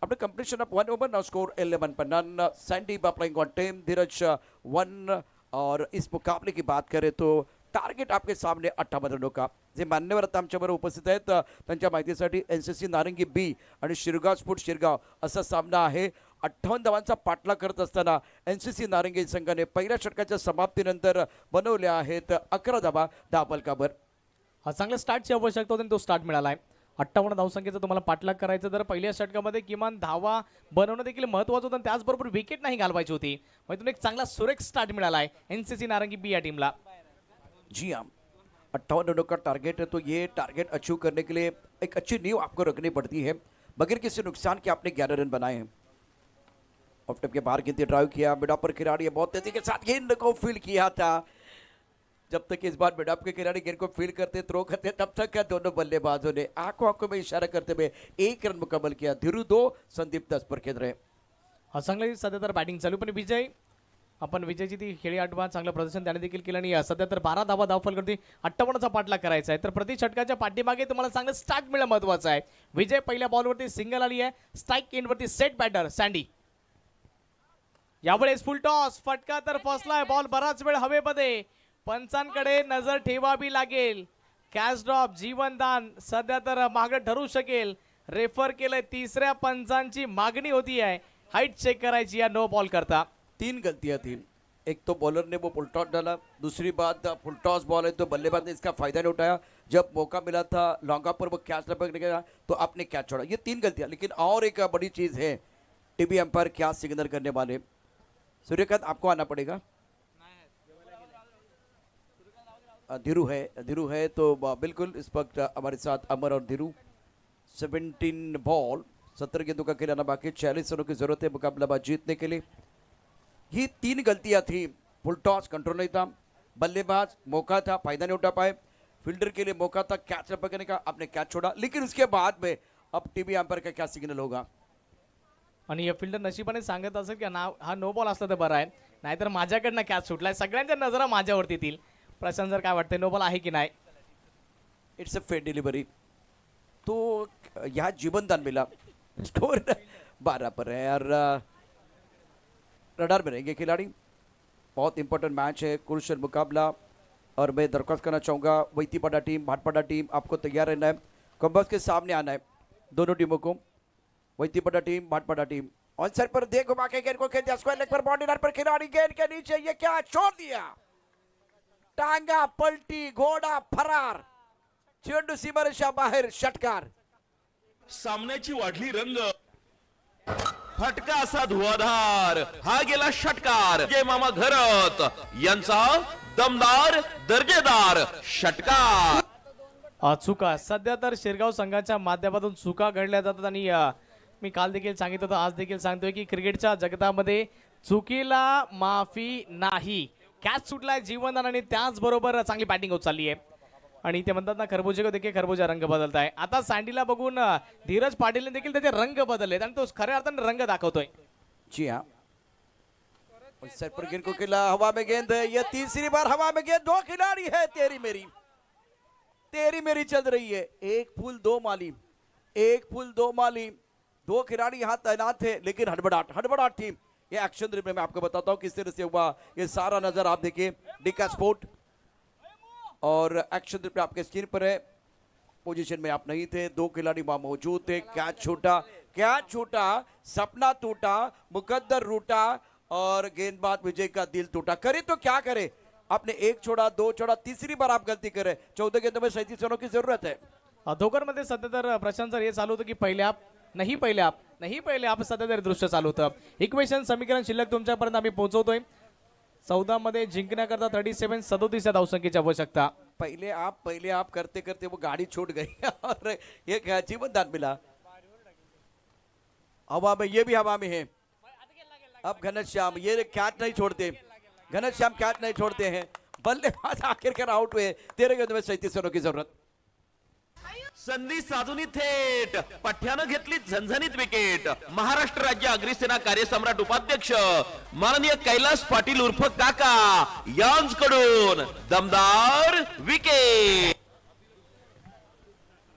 After completion of 1 over, now score 11 per none. Sandy playing on 10, Dheeraj 1। और इस मुकाबले की बात करें तो टार्गेट आपके सामने 58 रनों का जे मान्यवर आता आमच्याबरोबर उपस्थित आहेत त्यांच्या माहितीसाठी NCC नारंगी बी आणि शिरगाव स्पोर्ट शिरगाव असा सामना आहे। 58 धावांचा पाठलाग करत असताना NCC नारंगी संघाने पहिल्या षटकाच्या समाप्तीनंतर बनवल्या आहेत 11 धावा धावफलकावर। चांगल्या स्टार्टची आवश्यकता होती, तो स्टार्ट मिळाला आहे। 58 धावसंख्येचा तुम्हाला पाठलाग करायचं तर पहिल्या षटकामध्ये किमान धावा बनवणं देखील महत्त्वाचं होतं, त्याचबरोबर विकेट नाही घालवायची होती। मग तुम्ही एक चांगला सुरेख स्टार्ट मिळाला आहे NCC नारंगी बी या टीमला। जी हाँ, 58 रनों का टारगेट है, तो ये टारगेट अचीव करने के लिए एक अच्छी नींव आपको रखनी पड़ती है। बगैर किसी नुकसान के आपने 11 रन बनाए हैं। ऑफ स्टंप के बाहर गेंद ड्राइव किया, मिड ऑफ पर खिलाड़ी बहुत तेजी के साथ गेंद को फील्ड किया था। जब तक इस बार मिड ऑफ के खिलाड़ी गेंद को फील्ड करते थ्रो करते तब तक दोनों बल्लेबाजों ने आंखों में इशारा करते हुए 1 रन मुकम्मल किया। धीरू 2, संदीप 10 पर खेल रहे। चांगली सध्या तर बॅटिंग चालू, पण विजय आपण विजयची ती खेळी आठवण चांगलं प्रदर्शन त्याने देखील केलं आणि सध्या तर 12 धावा धावफल करते। 58चा पाठलाग करायचा आहे, तर प्रति षटकाच्या पाठीमागे तुम्हाला चांगलं स्टार्ट मिळणं महत्त्वाचं आहे। विजय पहिल्या बॉलवरती सिंगल आली आहे, स्ट्राईक एंडवरती सेट बॅटर सँडी। यावेळेस फुल टॉस, फटका तर फसलाय, बॉल बराच वेळ हवेमध्ये, पंचांकडे नजर ठेवावी लागेल। कॅच ड्रॉप, जीवनदान सध्या तर मागं ठरू शकेल। रेफर केलंय, तिसऱ्या पंचांची मागणी होती आहे, हाईट चेक करायची या नो बॉल करता। 3 गलतियां थी, एक तो बॉलर ने वो फुल टॉस डाला, दूसरी बात फुल टॉस बॉल है तो बल्लेबाज ने इसका फायदा नहीं उठाया। जब मौका मिला था लॉन्गा पर वो कैच लपकने गया तो आपने कैच छोड़ा। ये 3 गलतियां, लेकिन और एक बड़ी चीज़ है, टीवी एम्पायर क्या सिग्नल करने वाले। सूर्यकांत आपको आना पड़ेगा। धीरू है तो बिल्कुल इस वक्त हमारे साथ अमर और धीरू। 17 बॉल 70 गेंदों का खिलाना बाकी, 46 रनों की जरूरत है मुकाबला जीतने के लिए। ये 3 गलतियां थी, फुल टॉस कंट्रोल नहीं था, बल्लेबाज मौका था फायदा नहीं उठा पाए, फील्डर के लिए मौका था कैच पकड़ने का, आपने कैच छोड़ा। लेकिन उसके बाद में अब टीवी अंपायर का क्या सिग्नल होगा। आणि या फिल्डर नशिबाने सांगत असेल की हा नो बॉल असला तर बरा आहे, नाहीतर माझ्याकडनं कॅच सुटलाय। सगळ्यांच्या नजरा माझ्यावरती येतील। प्रशांत सर काय वाटतंय, नो बॉल आहे की नाही? इट्स अ फेयर डिलीवरी, तो यहाँ जीवनदान मिला। स्कोर 12 पर है और रडार में रहेंगे खिलाड़ी। बहुत इंपॉर्टेंट मैच है, क्रूशियल मुकाबला, और मैं दरख्वास्त करना चाहूँगा वैतीपाड़ा टीम, भाटपाड़ा टीम, आपको तैयार रहना है, कंबस के सामने आना है दोनों टीमों को। Vaitipada team, Bhatpada team on side पर दे घुमा के गेंद को खेल दिया, स्क्वायर लेग पर बॉडी लाइन पर खिलाड़ी गेंद के नीचे, ये क्या छोड़ दिया, टांगा पलटी, घोडा फरार, चेंडू सीमारेषा बाहेर, षटकार। सामन्याची वाढली रंग, फटका असा धुवाधार, हा गेला षटकार। जय मामा घरत यांचा दमदार दर्जेदार षटकार। चुका सध्या तर शिरगाव संघाच्या माध्यमातून चुका घडल्या जातात आणि मी काल देखील सांगितलं होतं, आज देखील सांगतोय की क्रिकेटच्या जगतामध्ये चुकीला माफी नाही। कॅच सुटलाय जीवनदान आणि त्याचबरोबर चांगली बॅटिंग होत चालली आहे। आणि ते म्हणतात ना खरबुजे को देखील खरबुजा रंग बदलत आहे. आता सँडीला बघून धीरज पाटीलने देखील त्याचे रंग बदललेत आणि तो खऱ्या अर्थाने रंग दाखवतोय. जी हाँ, सर पर गेंद को खिला, हवा में गेंद है, ये तीसरी बार हवा में गेंद. दो खिलाड़ी है, तेरी मेरी चल रही है. एक फूल दो माली. दो खिलाड़ी यहाँ तैनात थे, लेकिन हड़बड़ाहट थी. ये एक्शन रिप्ले में आपको बताता हूँ किस तरह से हुआ. ये सारा नजर आप देखिए डिका स्पोर्ट, और एक्शन रिप्ले आपके स्क्रीन पर है. पोजीशन में आप नहीं थे, दो खिलाड़ी वहां मौजूद थे. कैच छूटा, सपना टूटा, मुकद्दर रूटा और गेंदबाज विजय का दिल टूटा. करे तो क्या करे, आपने एक छोड़ा, दो छोड़ा, तीसरी बार आप गलती करे. 14 गेंदों में 37 रनों की जरूरत है. धोकरमध्ये सध्या तर प्रशांत सर हे चालू होतं की पहिले आप सध्या तरी दृश्य चालू होतं. इक्वेशन समीकरण शिल्लक तुमच्यापर्यंत आम्ही पोहोचवतोय. 14 मध्ये जिंकण्याकरता 37 धावसंख्येची आवश्यकता. पहले आप करते करते वो गाड़ी छूट गई और एक जीवन दान मिला. हवा में, ये भी हवा में है. अब घनश्याम ये कैच नहीं छोड़ते हैं. बल्लेबाज आखिरकार आउट हुए. 13 गेंदों में 37 रनों की जरूरत. संधी साधूनी थेट पठ्यानं घेतली झणझणीत विकेट. महाराष्ट्र राज्य अग्निसेना कार्यसम्राट उपाध्यक्ष माननीय कैलास पाटील उर्फ काका यांच्याकडून दमदार विकेट.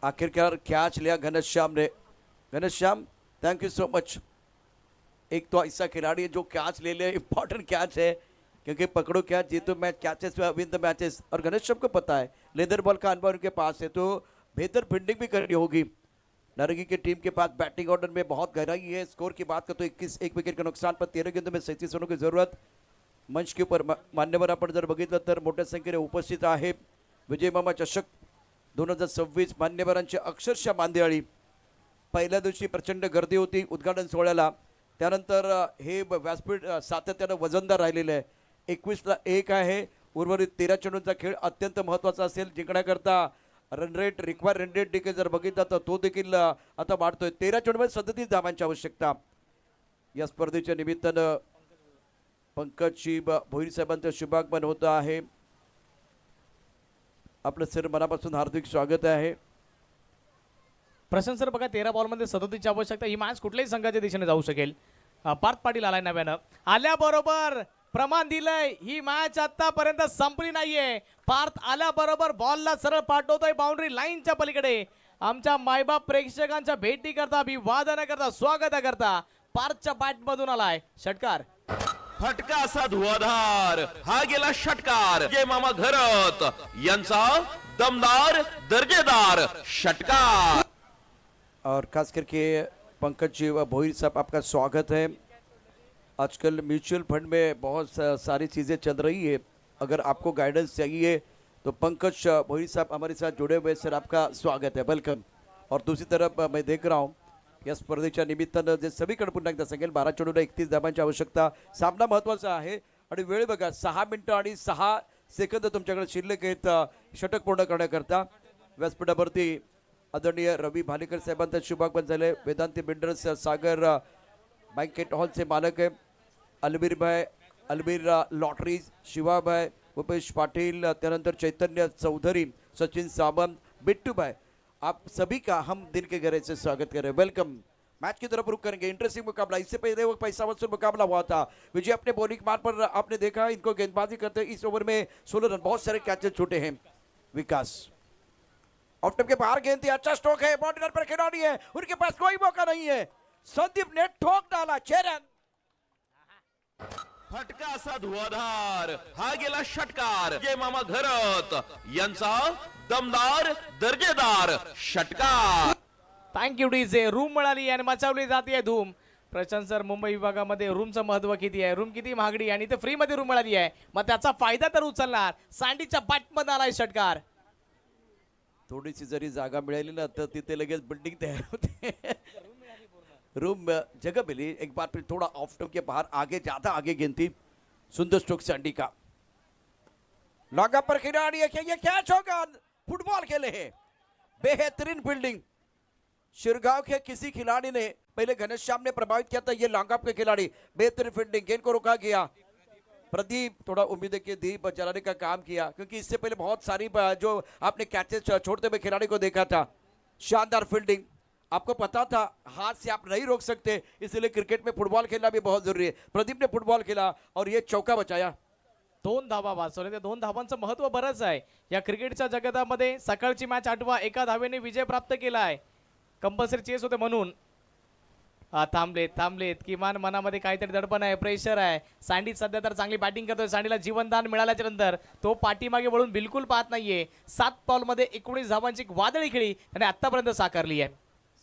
आखिरकार कैच लिया घनश्याम ने. Ghanshyam, thank you so much. एक तो ऐसा खिलाड़ी है जो कैच ले ले, इंपॉर्टेंट कैच है, क्योंकि पकड़ो कैच जीतो match, catches win the matches. और घनश्याम को पता है लेदर बॉल का अनुभव उनके पास है, तो बेहतर फील्डिंग भी करनी होगी. नारंगी की टीम के पास बैटिंग ऑर्डर में बहुत गहराई है. स्कोर की बात करें तो 21 एक विकेट के नुकसान पर 13 गेंदों में 37 रनों की जरूरत. मंच के ऊपर मान्यवर आपण जर बघितलं तर मोठ्या संख्येने उपस्थित आहे. विजय मामा चषक 2026 मान्यवरांची अक्षरशः मांदियाळी. पहिल्या दिवशी प्रचंड गर्दी होती उद्घाटन सोहळ्याला. त्यानंतर हे व्यासपीठ सातत्यानं वजनदार राहिलेलं आहे. 21ला 1 आहे. उर्वरित 13 चेंडूंचा खेळ अत्यंत महत्त्वाचा असेल. जिंकण्याकरता run rate, require run rate देखील जर बघितला तर तो देखील आता वाढतोय. 13 चेंडूमध्ये 37 धावांची आवश्यकता. या स्पर्धेच्या निमित्तानं पंकज भोईर साहेबांचं शुभागमन होत आहे. आपलं सर मनापासून हार्दिक स्वागत आहे. प्रशांत सर बघा 13 बॉलमध्ये 37 ची आवश्यकता. ही मॅच कुठल्याही संघाच्या दिशेने जाऊ शकेल. पार्थ पाटील आलाय नव्यानं, आल्याबरोबर प्रमाण दिलंय. ही मॅच आतापर्यंत संपली नाहीये. पार्थ आल्याबरोबर बॉलला सरळ पाठवतोय बाउंड्री लाईनच्या पलीकडे. आमच्या मायबाप प्रेक्षकांच्या भेटी करता, अभिवादन करता, स्वागत करता पार्थच्या बॅट मधून आलाय षटकार. फटका असा धुवाधार, हा गेला षटकार. जय मामा घरत यांचा दमदार दर्जेदार षटकार. और खास करके पंकज जी व भोईर साहब, आपका स्वागत है. आजकल म्यूचुअल फंड में बहुत सारी चीज़ें चल रही है. अगर आपको गाइडेंस चाहिए तो पंकज भोईर साहब हमारे साथ जुड़े हुए. सर आपका स्वागत है, वेलकम. और दूसरी तरफ मैं देख रहा हूँ या स्पर्धेच्या निमित्तानं जे सगळीकडे पुन्हा एकदा सांगेल 12 चेंडूला 31 धावांची आवश्यकता. सामना महत्त्वाचा आहे आणि वेळ बघा 6 मिनिटं आणि 6 सेकंद तुमच्याकडे शिल्लक आहेत षटक पूर्ण करण्याकरता. व्यासपीठावरती आदरणीय रवी भालेकर साहेबांचं शुभागमन झाले. वेदांती बिल्डर्स सागर बँकेट हॉलचे मालक आहे. अलबीर लॉटरीज, शिवाभाई, भूपेश पाटिल, त्यानंतर चैतन्य चौधरी, सचिन सावंत, बिट्टू भाई, आप सभी का हम दिल के गहरे से स्वागत करें. वेलकम. मैच की तरफ रुक करेंगे. इंटरेस्टिंग मुकाबला. इससे पहले वो पैसा वसूल मुकाबला हुआ था. विजय अपने बॉलिंग मार्ग पर आपने देखा, इनको गेंदबाजी करते इस ओवर में 16 रन. बहुत सारे कैचेस छूटे हैं. विकास ऑफ टेप के बाहर गेंद थी. अच्छा स्ट्रोक है, बॉर्डर पर खिलाड़ी है, उनके पास कोई मौका नहीं है. संदीप ने ठोक डाला 6 रन. फटका असा धुवाधार, हा गेला षटकार. जय मामा घरत यांचा दमदार दर्जेदार षटकार. Thank you DJ. रूम मिळाली आणि मचावली जाते धूम. प्रशांत सर, मुंबई विभागामध्ये रूमचं महत्व किती आहे, रूम किती महागडी आणि ते फ्री मध्ये रूम मिळाली आहे, मग त्याचा फायदा तर उचलणार. सँडीच्या बॅटमध्ये आलाय षटकार. थोडीशी जरी जागा मिळाली ना तर तिथे लगेच बिल्डिंग तयार होते. रूम जगह मिली. एक बार फिर थोड़ा ऑफ स्टंप के बाहर आगे, ज्यादा आगे गेंद थी. सुंदर स्ट्रोक सैंडी का. लॉन्ग पर खिलाड़ी है, ये कैच होगा. फुटबॉल खेले हैं. बेहतरीन फील्डिंग. शिरगांव के किसी खिलाड़ी ने पहले घनश्याम ने प्रभावित किया था. ये लॉन्ग के खिलाड़ी बेहतरीन फील्डिंग. गेंद को रोका गया. प्रदीप, थोड़ा उम्मीद है कि दीप चलाने का काम किया, क्योंकि इससे पहले बहुत सारी जो आपने कैचेस छोड़ते हुए खिलाड़ी को देखा था। शानदार फील्डिंग, आपको पता था हाथ से आप नहीं रोक सकते, इसलिए क्रिकेट में फुटबॉल खेलना भी बहुत जरूरी है। प्रदीप ने फुटबॉल खेला और ये चौका बचाया। 2 धावा वाचवल्या. त्या 2 धावांचं महत्व बरंच आहे या क्रिकेटच्या जगतामध्ये. सकाळची मॅच आठवा, एका धावेने विजय प्राप्त केला आहे. कंपल्सरी चेस होते म्हणून थांबलेत. किमान मनामध्ये काहीतरी दडपण आहे, प्रेशर आहे. सँडी सध्या तर चांगली बॅटिंग करतोय. सँडीला जीवनदान मिळाल्याच्या नंतर तो पाठीमागे वळून बिलकुल पाहत नाहीये. 7 बॉलमध्ये 19 धावांची एक वादळी खेळी त्याने आतापर्यंत साकारली आहे.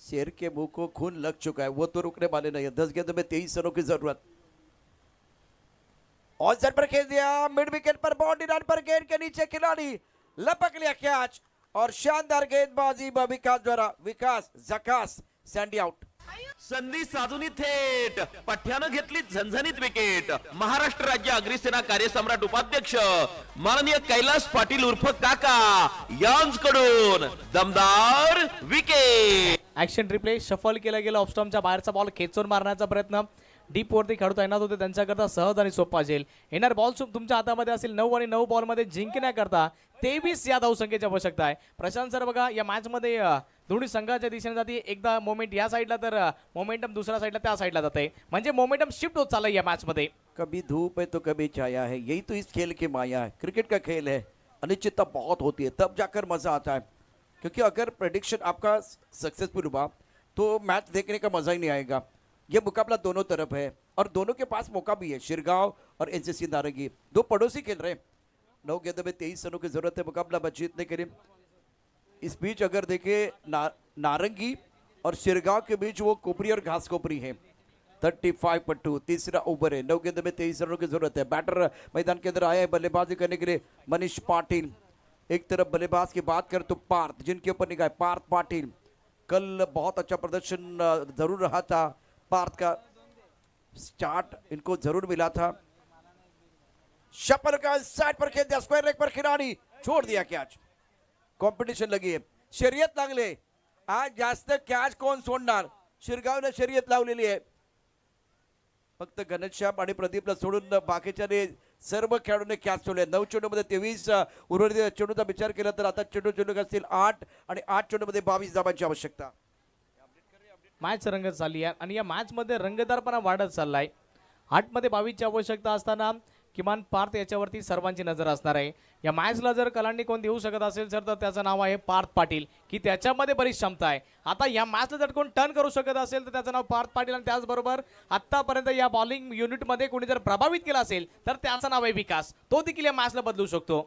शेर के मुंह को खून लग चुका है, वो तो रुकने वाले नहीं है। 10 गेंदों में 23 रनों की जरूरत। ऑन साइड पर खेल दिया, मिड विकेट पर बाउंड्री लाइन पर गेंद के नीचे खिलाड़ी लपक लिया कैच और शानदार गेंदबाजी विकास द्वारा। विकास झकास, सैंडी आउट। संधी साधून थेट पठ्यानं घेतली झणझणीत विकेट. महाराष्ट्र राज्य अग्निसेना कार्यसम्राट उपाध्यक्ष माननीय कैलास पाटील उर्फ काका यांकडून दमदार विकेट. ऍक्शन रिप्ले शफल केला गेला. ऑफस्टॉमच्या बाहेरचा बॉल खेचून मारण्याचा प्रयत्न डीप वरती खेळता येणार होते त्यांच्याकरता सहज आणि सोपा जाईल. येणार बॉल तुमच्या हातामध्ये असेल 9 आणि 9 बॉलमध्ये जिंकण्याकरता 23 या धावसंख्येची आवश्यकता आहे. प्रशांत सर बघा या मॅच मध्ये दोन्ही संघाच्या दिशेने जाते. एकदा मोमेंट या साईडला तर मोमेंटम दुसऱ्या साईडला त्या साईडला जाते, म्हणजे मोमेंटम शिफ्ट होत चाललंय या मॅच मध्ये. कभी धूप है तो कभी छाया है, यही तो इस खेल की माया है। क्रिकेट का खेल है, अनिश्चितता बहुत होती है, तब जाकर मजा आता है। क्योंकि अगर प्रेडिक्शन आपका सक्सेसफुल हुआ तो मैच देखने का मजा ही नहीं आएगा। ये मुकाबला दोनों तरफ है और दोनों के पास मौका भी है। शिरगांव और एनसीसी नारंगी दो पड़ोसी खेल रहे हैं। 9 गेंदों में 23 रनों की जरूरत है मुकाबला जीतने के लिए। इस बीच अगर देखे नारंगी और शिरगांव के बीच वो कोपरी और घास कोपरी है। 35-2 तीसरा ओवर है। 9 गेंदों में 23 रनों की जरूरत है। बैटर मैदान के अंदर आए हैं बल्लेबाजी करने के लिए मनीष पाटिल। एक तरफ बल्लेबाज की बात कर तो पार्थ, जिनके ऊपर निगाह पार्थ पाटिल। कल बहुत अच्छा प्रदर्शन जरूर रहा था। पार्थ का स्टार्ट इनको जरूर मिला था। शपल का साइड पर खेल दिया, स्क्वायर लेग पर खिलाड़ी छोड़ दिया कैच। कॉम्पिटिशन लगी आहे, शर्यत लागले। आज जास्त कॅच कोण सोडणार? शिरगावने शर्यत लावलेली आहे। फक्त घनश्याम आणि प्रदीपला सोडून बाकीच्याने सर्व खेळाडूंनी कॅच सोडले। 9 चेंडूमध्ये 23 उर्वरित चेंडूचा विचार केला तर आता चेंडू असतील 8 आणि 8 चेंडूमध्ये 22 धावांची आवश्यकता। मॅच रंगत चालली आहे आणि या मॅच मध्ये रंगतदारपणा वाढत चाललाय। 8 मध्ये 22 ची आवश्यकता असताना किमान पार्थ याच्यावरती सर्वांची नजर असणार आहे। या मॅचला जर कलांनी कोण देऊ शकत असेल सर तर त्याचं नाव आहे पार्थ पाटील, की त्याच्यामध्ये बरीच क्षमता आहे। आता या मॅचला जर कोण टर्न करू शकत असेल तर त्याचं नाव पार्थ पाटील आणि त्याचबरोबर आतापर्यंत या बॉलिंग युनिटमध्ये कोणी जर प्रभावित केला असेल तर त्याचं नाव आहे विकास, तो देखील या मॅचला बदलू शकतो।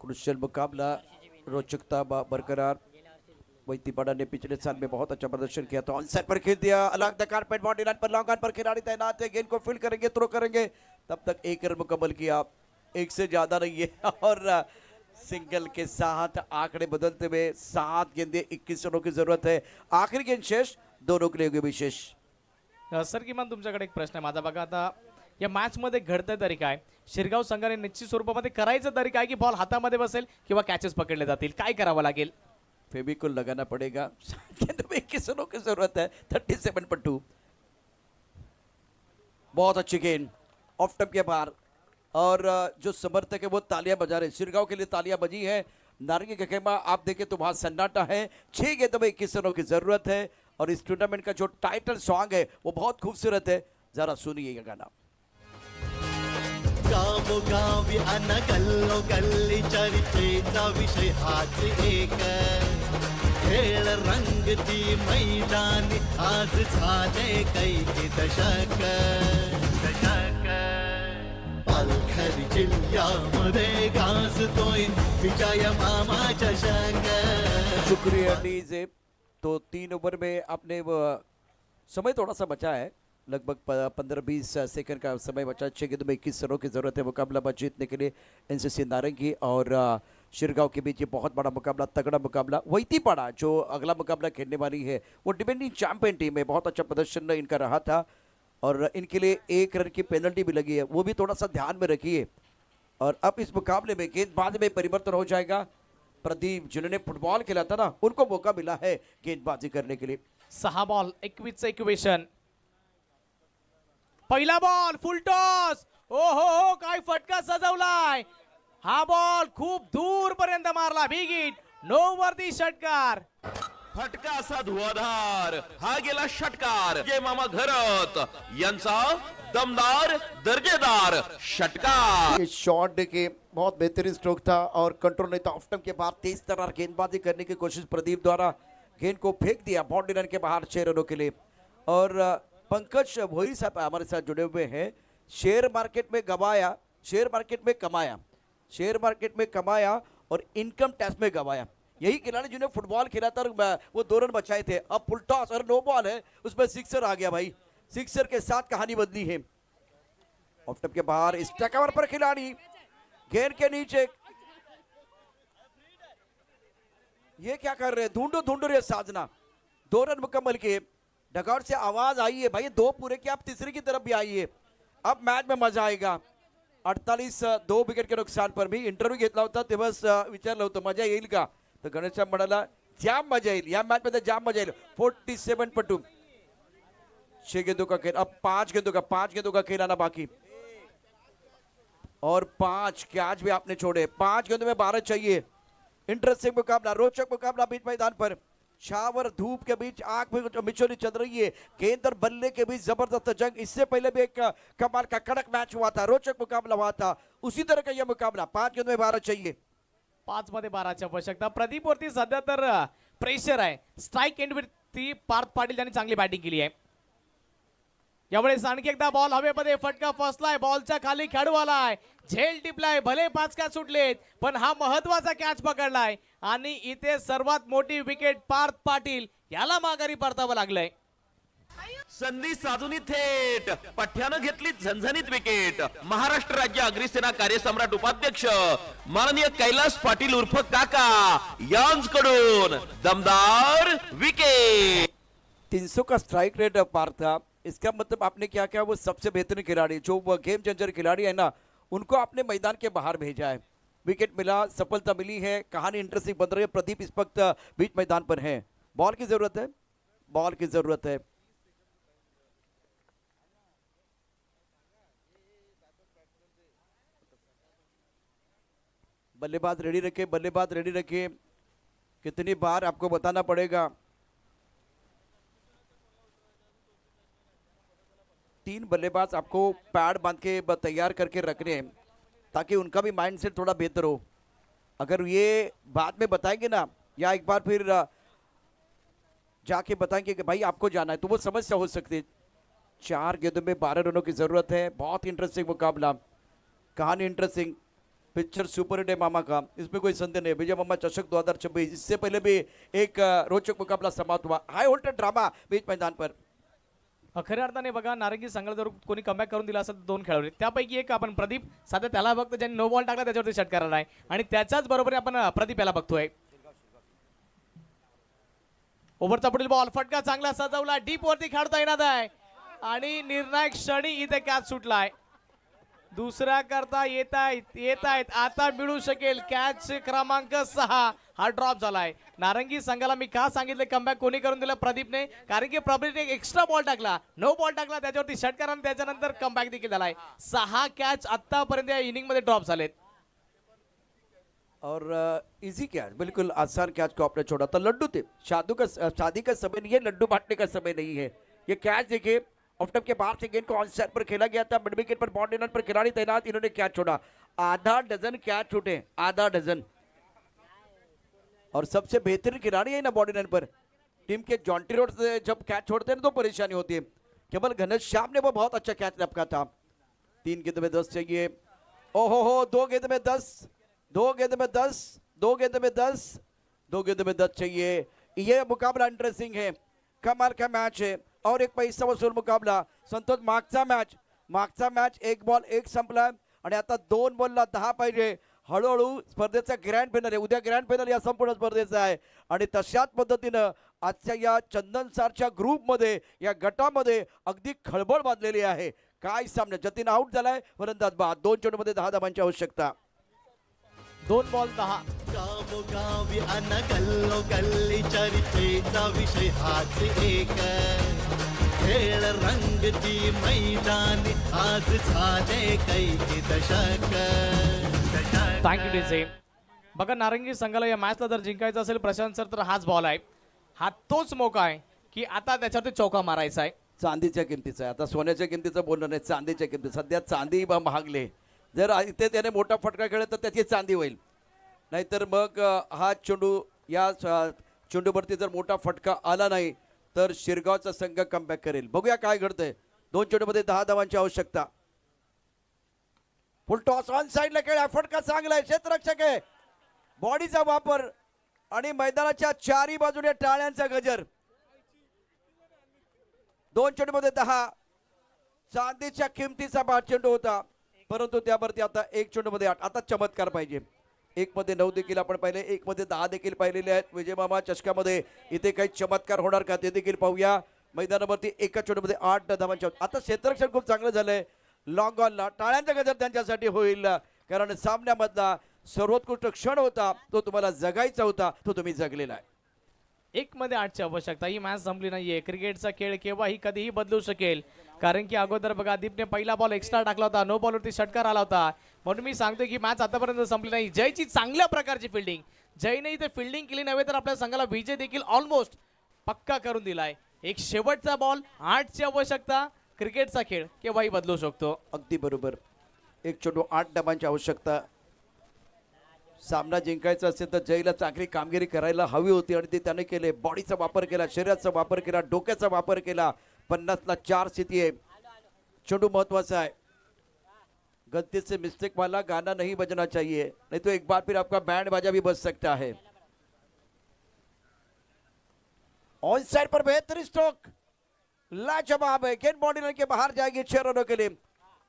क्रुशियल मुकाबला, रोचकता बरकरार। वैतीपाड़ा ने पिछले साल में बहुत अच्छा प्रदर्शन किया था। ऑन साइड पर खेल दिया, along the carpet boundary line पर लॉन्ग ऑन पर खिलाड़ी तैनात है। गेंद को फील्ड करेंगे, थ्रो करेंगे। तब तक 1 रन मुकम्मल किया, 1 से ज्यादा नहीं है। और सिंगल के साथ आंकड़े बदलते हुए 7 गेंदे 21 रनों की जरूरत है। आखिरी गेंद शेष, दोनों के लिए होगी विशेष। सर किमान तुमच्याकडे एक प्रश्न आहे माझा बघा। आता या मॅच मध्ये घडतंय तरी काय? शिरगाव संघाने निश्चित स्वरूपामध्ये करायचं तरी काय की बॉल हातामध्ये बसेल किंवा कॅचेस पकडले जातील, काय करावं लागेल? फेविकोल लगाना पड़ेगा। 21 रनों की जरूरत है। 37-2 बहुत अच्छी गेंद ऑफ टप के बाहर और जो समर्थक है वो तालियां बजा रहे। शिरगांव के लिए तालियां बजी है। नारंगी का खेमा आप देखें तो वहां सन्नाटा है। 6 गेंदों में 21 रनों की जरूरत है और इस टूर्नामेंट का जो टाइटल सॉन्ग है वो बहुत खूबसूरत है, जरा सुनिए ये गाना। गावोगावी अन गल्लो गल्ली चर्चेचा विषय हाच एक। खेळ रंगती मैदानी आज झाले कैकी दशक। पालघर जिल्ह्यामध्ये गाजतोय विजय मामा चषक। शुक्रिया डीजे। तो 3 ओवर में आपने समय थोड़ा सा बचा है, लगभग 15-20 सेकंड का समय बचा। 6 गेंदों में 21 रनों की जरूरत है मुकाबला जीतने के लिए। एनसीसी नारंगी और शिरगांव के बीच ये बहुत बड़ा मुकाबला, तगड़ा मुकाबला। वैतीपाड़ा जो अगला मुकाबला खेलने वाली है वो डिफेंडिंग चैंपियन टीम है। बहुत अच्छा प्रदर्शन इनका रहा था और इनके लिए 1 रन की पेनल्टी भी लगी है, वो भी थोड़ा सा ध्यान में रखिए। और अब इस मुकाबले में गेंदबाजी में परिवर्तन हो जाएगा। प्रदीप जिन्होंने फुटबॉल खेला था ना, उनको मौका मिला है गेंदबाजी करने के लिए। 6 बॉल 21 चं इक्वेशन। पहिला बॉल फुल टॉस. ओ हो काय फटका सजवलाय. हा बॉल खूप दूर पर्यंत मारला. Big hit. नो वरती षटकार. फटका असा धुवाधार. हा गेला षटकार. जय मामा घरत यांचा दमदार दर्जेदार षटकार. ये शॉट के बहुत बेहतरीन स्ट्रोक था और कंट्रोल नहीं था. ऑफ स्टंप के बाद तेज तर्रार गेंदबाजी करने की कोशिश प्रदीप द्वारा गेंद को फेंक दिया बाउंड्री लाइन के बाहर 6 रनों के लिए. और पंकज भोई साहब हमारे साथ जुड़े हुए हैं. शेयर मार्केट में गवाया, शेयर मार्केट में कमाया, शेयर मार्केट में कमाया और इनकम टैक्स में गवाया. यही खिलाड़ी जिन्हें फुटबॉल खेला था वो 2 रन बचाए थे. अब फुल टॉस और नो बॉल है, उसमें सिक्सर आ गया भाई. सिक्सर के साथ कहानी बदली है. ऑफ स्टंप के बाहर इस टकवर पर खिलाड़ी गेंद के नीचे. ये क्या कर रहे हैं? ढूंढो रे साजना. 2 रन मुकम्मल किए. डगआउट से आवाज आई है भाई 2 पूरे की, आप तीसरे की तरफ भी आइए. अब मैच में मजा आएगा. 48-2 विकेट के नुकसान पर मी इंटरव्ह्यू घेतला होता तेव्हाच विचारलं होतं मजा येईल का, तर गणेशराव म्हणाला जाम मजा येईल, या मैच मध्ये जाम मजा येईल. 47-2 6 गेंदों का खेल. अब 5 गेंदों का खेल आना बाकी और 5 कैच भी आपने छोड़े. 5 गेंदों में 12 चाहिए. इंटरेस्टिंग मुकाबला, रोचक मुकाबला बीच मैदान पर. शावर धूप के बीच आंख में मिचोली चल रही है. गेंद और बल्ले के बीच जबरदस्त जंग. इससे पहले भी एक कमाल का कड़क मैच हुआ था, रोचक मुकाबला हुआ था. उसी तरह का यह मुकाबला. 5 गेंदों में 12 चाहिए. 5 मध्ये 12ची आवश्यकता. प्रदीप वरती सध्या तर प्रेशर आहे. स्ट्राईक एंड वरती पार्थ पाटील यांनी चांगली बॅटिंग केली आहे. यावेळेस आणखी एकदा बॉल हवेमध्ये फटका फसलाय. बॉलच्या खाली खेळू आलाय. झेल टिपलाय. भले 5 कॅच सुटलेत पण हा महत्वाचा कॅच पकडलाय आणि इथे सर्वात मोठी विकेट पार्थ पाटील याला माघारी परतावं लागलंय. संधी साधून थेट पठ्यानं घेतली झणझणीत विकेट. महाराष्ट्र राज्य अग्निसेना कार्यसम्राट उपाध्यक्ष माननीय कैलास पाटील उर्फ काका यांकडून दमदार विकेट. 300 का स्ट्राइक रेट पार्थ था. इसका मतलब आपने क्या किया, वो सबसे बेहतरीन खिलाड़ी जो वो गेम चेंजर खिलाड़ी है ना, उनको आपने मैदान के बाहर भेजा है. विकेट मिला, सफलता मिली है. कहानी इंटरेस्टिंग बन रही है. प्रदीप इस वक्त बीच मैदान पर है. बॉल की जरूरत है, बॉल की जरूरत है. बल्लेबाज रेडी रखे, बल्लेबाज रेडी रखे. कितनी बार आपको बताना पड़ेगा. 3 बल्लेबाज आपको पैड बांध के तैयार करके रखने हैं ताकि उनका भी माइंडसेट थोड़ा बेहतर हो. अगर ये बाद में बताएंगे ना या एक बार फिर जाके बताएंगे कि भाई आपको जाना है तो वो समस्या हो सकती है. 4 गेंदों में 12 रनों की जरूरत है. बहुत इंटरेस्टिंग मुकाबला. कहानी इंटरेस्टिंग. पिक्चर सुपर हिट है मामा का, इसमें कोई संदेह नहीं. विजय मामा चषक 2026 इससे पहले भी एक रोचक मुकाबला समाप्त हुआ. हाई वोल्टेज ड्रामा बीच मैदान पर. खऱ्या अर्थाने बघा नारंगी संघाला जर कोणी कमबॅक करून दिला असं 2 खेळाडू त्यापैकी एक आपण प्रदीप सध्या त्याला बघतो ज्यांनी नो बॉल टाकला त्याच्यावरती षटकार आलाय आणि त्याच्याच बरोबर आपण प्रदीप याला बघतोय. ओव्हरचा पुढील बॉल फटका चांगला सजवला. डीप वरती खेळता येणार आहे आणि निर्णायक क्षणी इथे कॅच सुटलाय. दुसरा करता येत आहेत. आता मिळू शकेल कॅच क्रमांक 6. हा ड्रॉप झालाय. नारंगी संघाला मी का सांगितलं कमबॅक कोणी करून दिलं प्रदीपने, कारण की प्रदीपने एक्स्ट्रा बॉल टाकला, नो बॉल टाकला, त्याच्यावरती षटकार आणि त्याच्यानंतर कमबॅक देखील झालाय. 6 कॅच आतापर्यंत या इनिंग मध्ये ड्रॉप झालेत. और इजी कैच, बिल्कुल आसान कैच को आपने छोड़ा था. लड्डू थे. शादी का समय नहीं है, लड्डू बांटने का समय नहीं है. ये कैच देखिए, ऑफ स्टंप के बाहर से गेंद को ऑन साइड पर खेला गया था. मिड विकेट पर बाउंड्री लाइन पर खिलाड़ी तैनात, इन्होंने कैच छोड़ा. आधा डजन कैच छूटे, आधा डजन. और सबसे बेहतरीन खिलाड़ी है ना बाउंड्री लाइन पर. टीम के जॉन्टी रोड से जब कैच छोड़ते हैं तो परेशानी होती है. केवल घनश्याम ने वो बहुत अच्छा कैच लपका था. 3 गेंद में 10 चाहिए. ओहो 2 गेंद में 10, 2 गेंद में 10, 2 गेंद में 10, 2 गेंद में 10 चाहिए. ये मुकाबला इंटरेस्टिंग है, कमाल का मैच है और एक पैसा वसूल मुकाबला. संतोष मागचा मॅच 1 बॉल 1 संपला आणि आता 2 बॉलला 10 पाहिजे. हळूहळू स्पर्धेचा ग्रँड फायनल आहे. उद्या ग्रँड फायनल या संपूर्ण स्पर्धेचा आहे आणि तशाच पद्धतीनं आजच्या या चंदनसारच्या ग्रुपमध्ये या गटामध्ये अगदी खळबळ बांधलेली आहे. काय सामना. जतीन आउट झालाय, फलंदाज बाद. 2 चेंडूमध्ये 10 धावांची आवश्यकता. 2 बॉल 10. गावोगावी अन गल्लो गल्ली चर्चेचा विषय हाच एक. खेळ रंगती मैदानी आज झाले कैकी दशक थँक्यू डीजे. बघा नारंगी संघाला या मॅचला जर जिंकायचं असेल प्रशांत सर तर हाच बॉल आहे, हा तोच मोका आहे की आता त्याच्यावरती चौका मारायचा आहे. चांदीच्या किमतीचं आहे, आता सोन्याच्या किमतीचं बोलणं नाही, चांदीच्या किमती. सध्या चांदी महागले. जर इथे त्याने मोठा फटका खेळला तर त्याची चांदी होईल, नाहीतर मग हा चेंडू या चेंडूवरती जर मोठा फटका आला नाही तर शिरगावचा संघ कमबॅक करेल. बघूया काय घडतंय. 2 चेंडूमध्ये 10 धावांची आवश्यकता. फुल टॉस ऑन साईडला खेळा, फटका चांगला आहे, क्षेत्ररक्षक आहे, बॉडीचा वापर आणि मैदानाच्या चारी बाजूने टाळ्यांचा गजर. 2 चेंडूमध्ये 10 चांदीच्या किमतीचा बाद चेंडू होता, परंतु त्यावरती आता 1 चेंडूमध्ये 8. आता चमत्कार पाहिजे. 1 मध्ये 9 देखील आपण पाहिले, 1 मध्ये 10 देखील पाहिलेले आहेत. विजय मामा चषकामध्ये इथे काही चमत्कार होणार का ते देखील पाहूया. मैदानावरती 1 चेंडूमध्ये 8 धावांच्या. आता क्षेत्ररक्षण खूप चांगलं झालंय. लॉंग ऑनला टाळ्यांचा गजर त्यांच्यासाठी होईल, कारण सामन्यामधला सर्वोत्कृष्ट क्षण होता तो तुम्हाला जगायचा होता, तो तुम्ही जगलेला आहे. 1 मध्ये 8ची आवश्यकता. ही मॅच संपली नाहीये. क्रिकेटचा खेळ केव्हाही कधीही बदलू शकेल, कारण की अगोदर बघा दीपने पहिला बॉल एक्स्ट्रा टाकला होता, नो बॉलवरती षटकार आला होता. म्हणून मी सांगतो की मॅच आतापर्यंत संपली नाही. जयची चांगल्या प्रकारची फिल्डिंग, जयने इथे फिल्डिंग केली नव्हे तर आपल्या संघाला विजय देखील ऑलमोस्ट पक्का करून दिलाय. एक शेवटचा बॉल, 8ची आवश्यकता. क्रिकेटचा खेळ केव्हाही बदलू शकतो. अगदी बरोबर. 1 चेंडू 8 धावांची आवश्यकता. सामना जिंकायचा असेल तर जयला चांगली कामगिरी करायला हवी होती आणि ते त्याने केले. बॉडीचा वापर केला, शरीराचा वापर केला, डोक्याचा वापर केला. 50ला 4 स्थिती आहे. चेंडू महत्वाचा है. गलती से मिस्टेक वाला गाना नहीं बजना चाहिए, नहीं तो एक बार फिर आपका बैंड बाजा भी बज सकता है. ऑन साइड पर बेहतरीन स्ट्रोक, लाजवाब है. गेंद बॉडी लाइन के बाहर जाएगी 6 रनों के लिए.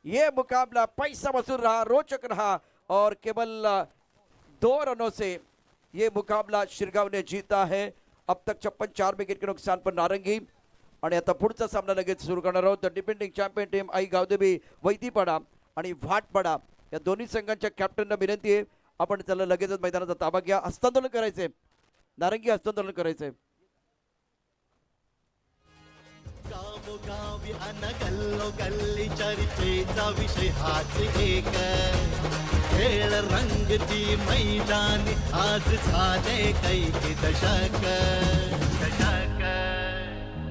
ये मुकाबला पैसा वसूल रहा, रोचक रहा और केवल 2 रनों से ये मुकाबला शिरगाव ने जीता है. अब तक 56 विकेट के नुकसान पर नारंगी. आणि आता पुढचा सामना लगेच सुरू करणार आहोत. डिफेंडिंग चॅम्पियन टीम आई गावदेवी वैतीपाडा आणि भाटपाडा या दोन्ही संघांच्या कॅप्टनना विनंती आहे आपण त्याला लगेचच मैदानाचा ताबा घ्या. हस्तांदोलन करायचंय, नारंगी हस्तांदोलन करायचंय. गावोगावी अन गल्लोगल्ली चर्चेचा विषय हाच एक खेळ रंगती मैदानी आज झाले कैकी दशक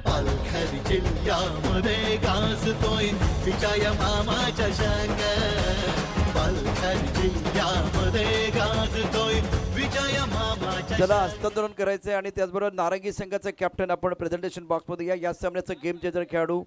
पालघर जिल्ह्यामध्ये गाजतोय विजय मामाच्या शंग पालघर जिल्ह्यामध्ये गाजतोय विजय मामाच्या. चला हस्तांदोलन करायचंय आणि त्याचबरोबर नारंगी संघाचा कॅप्टन आपण प्रेझेंटेशन बॉक्स मध्ये या सामन्याचा गेम चेंजर खेळाडू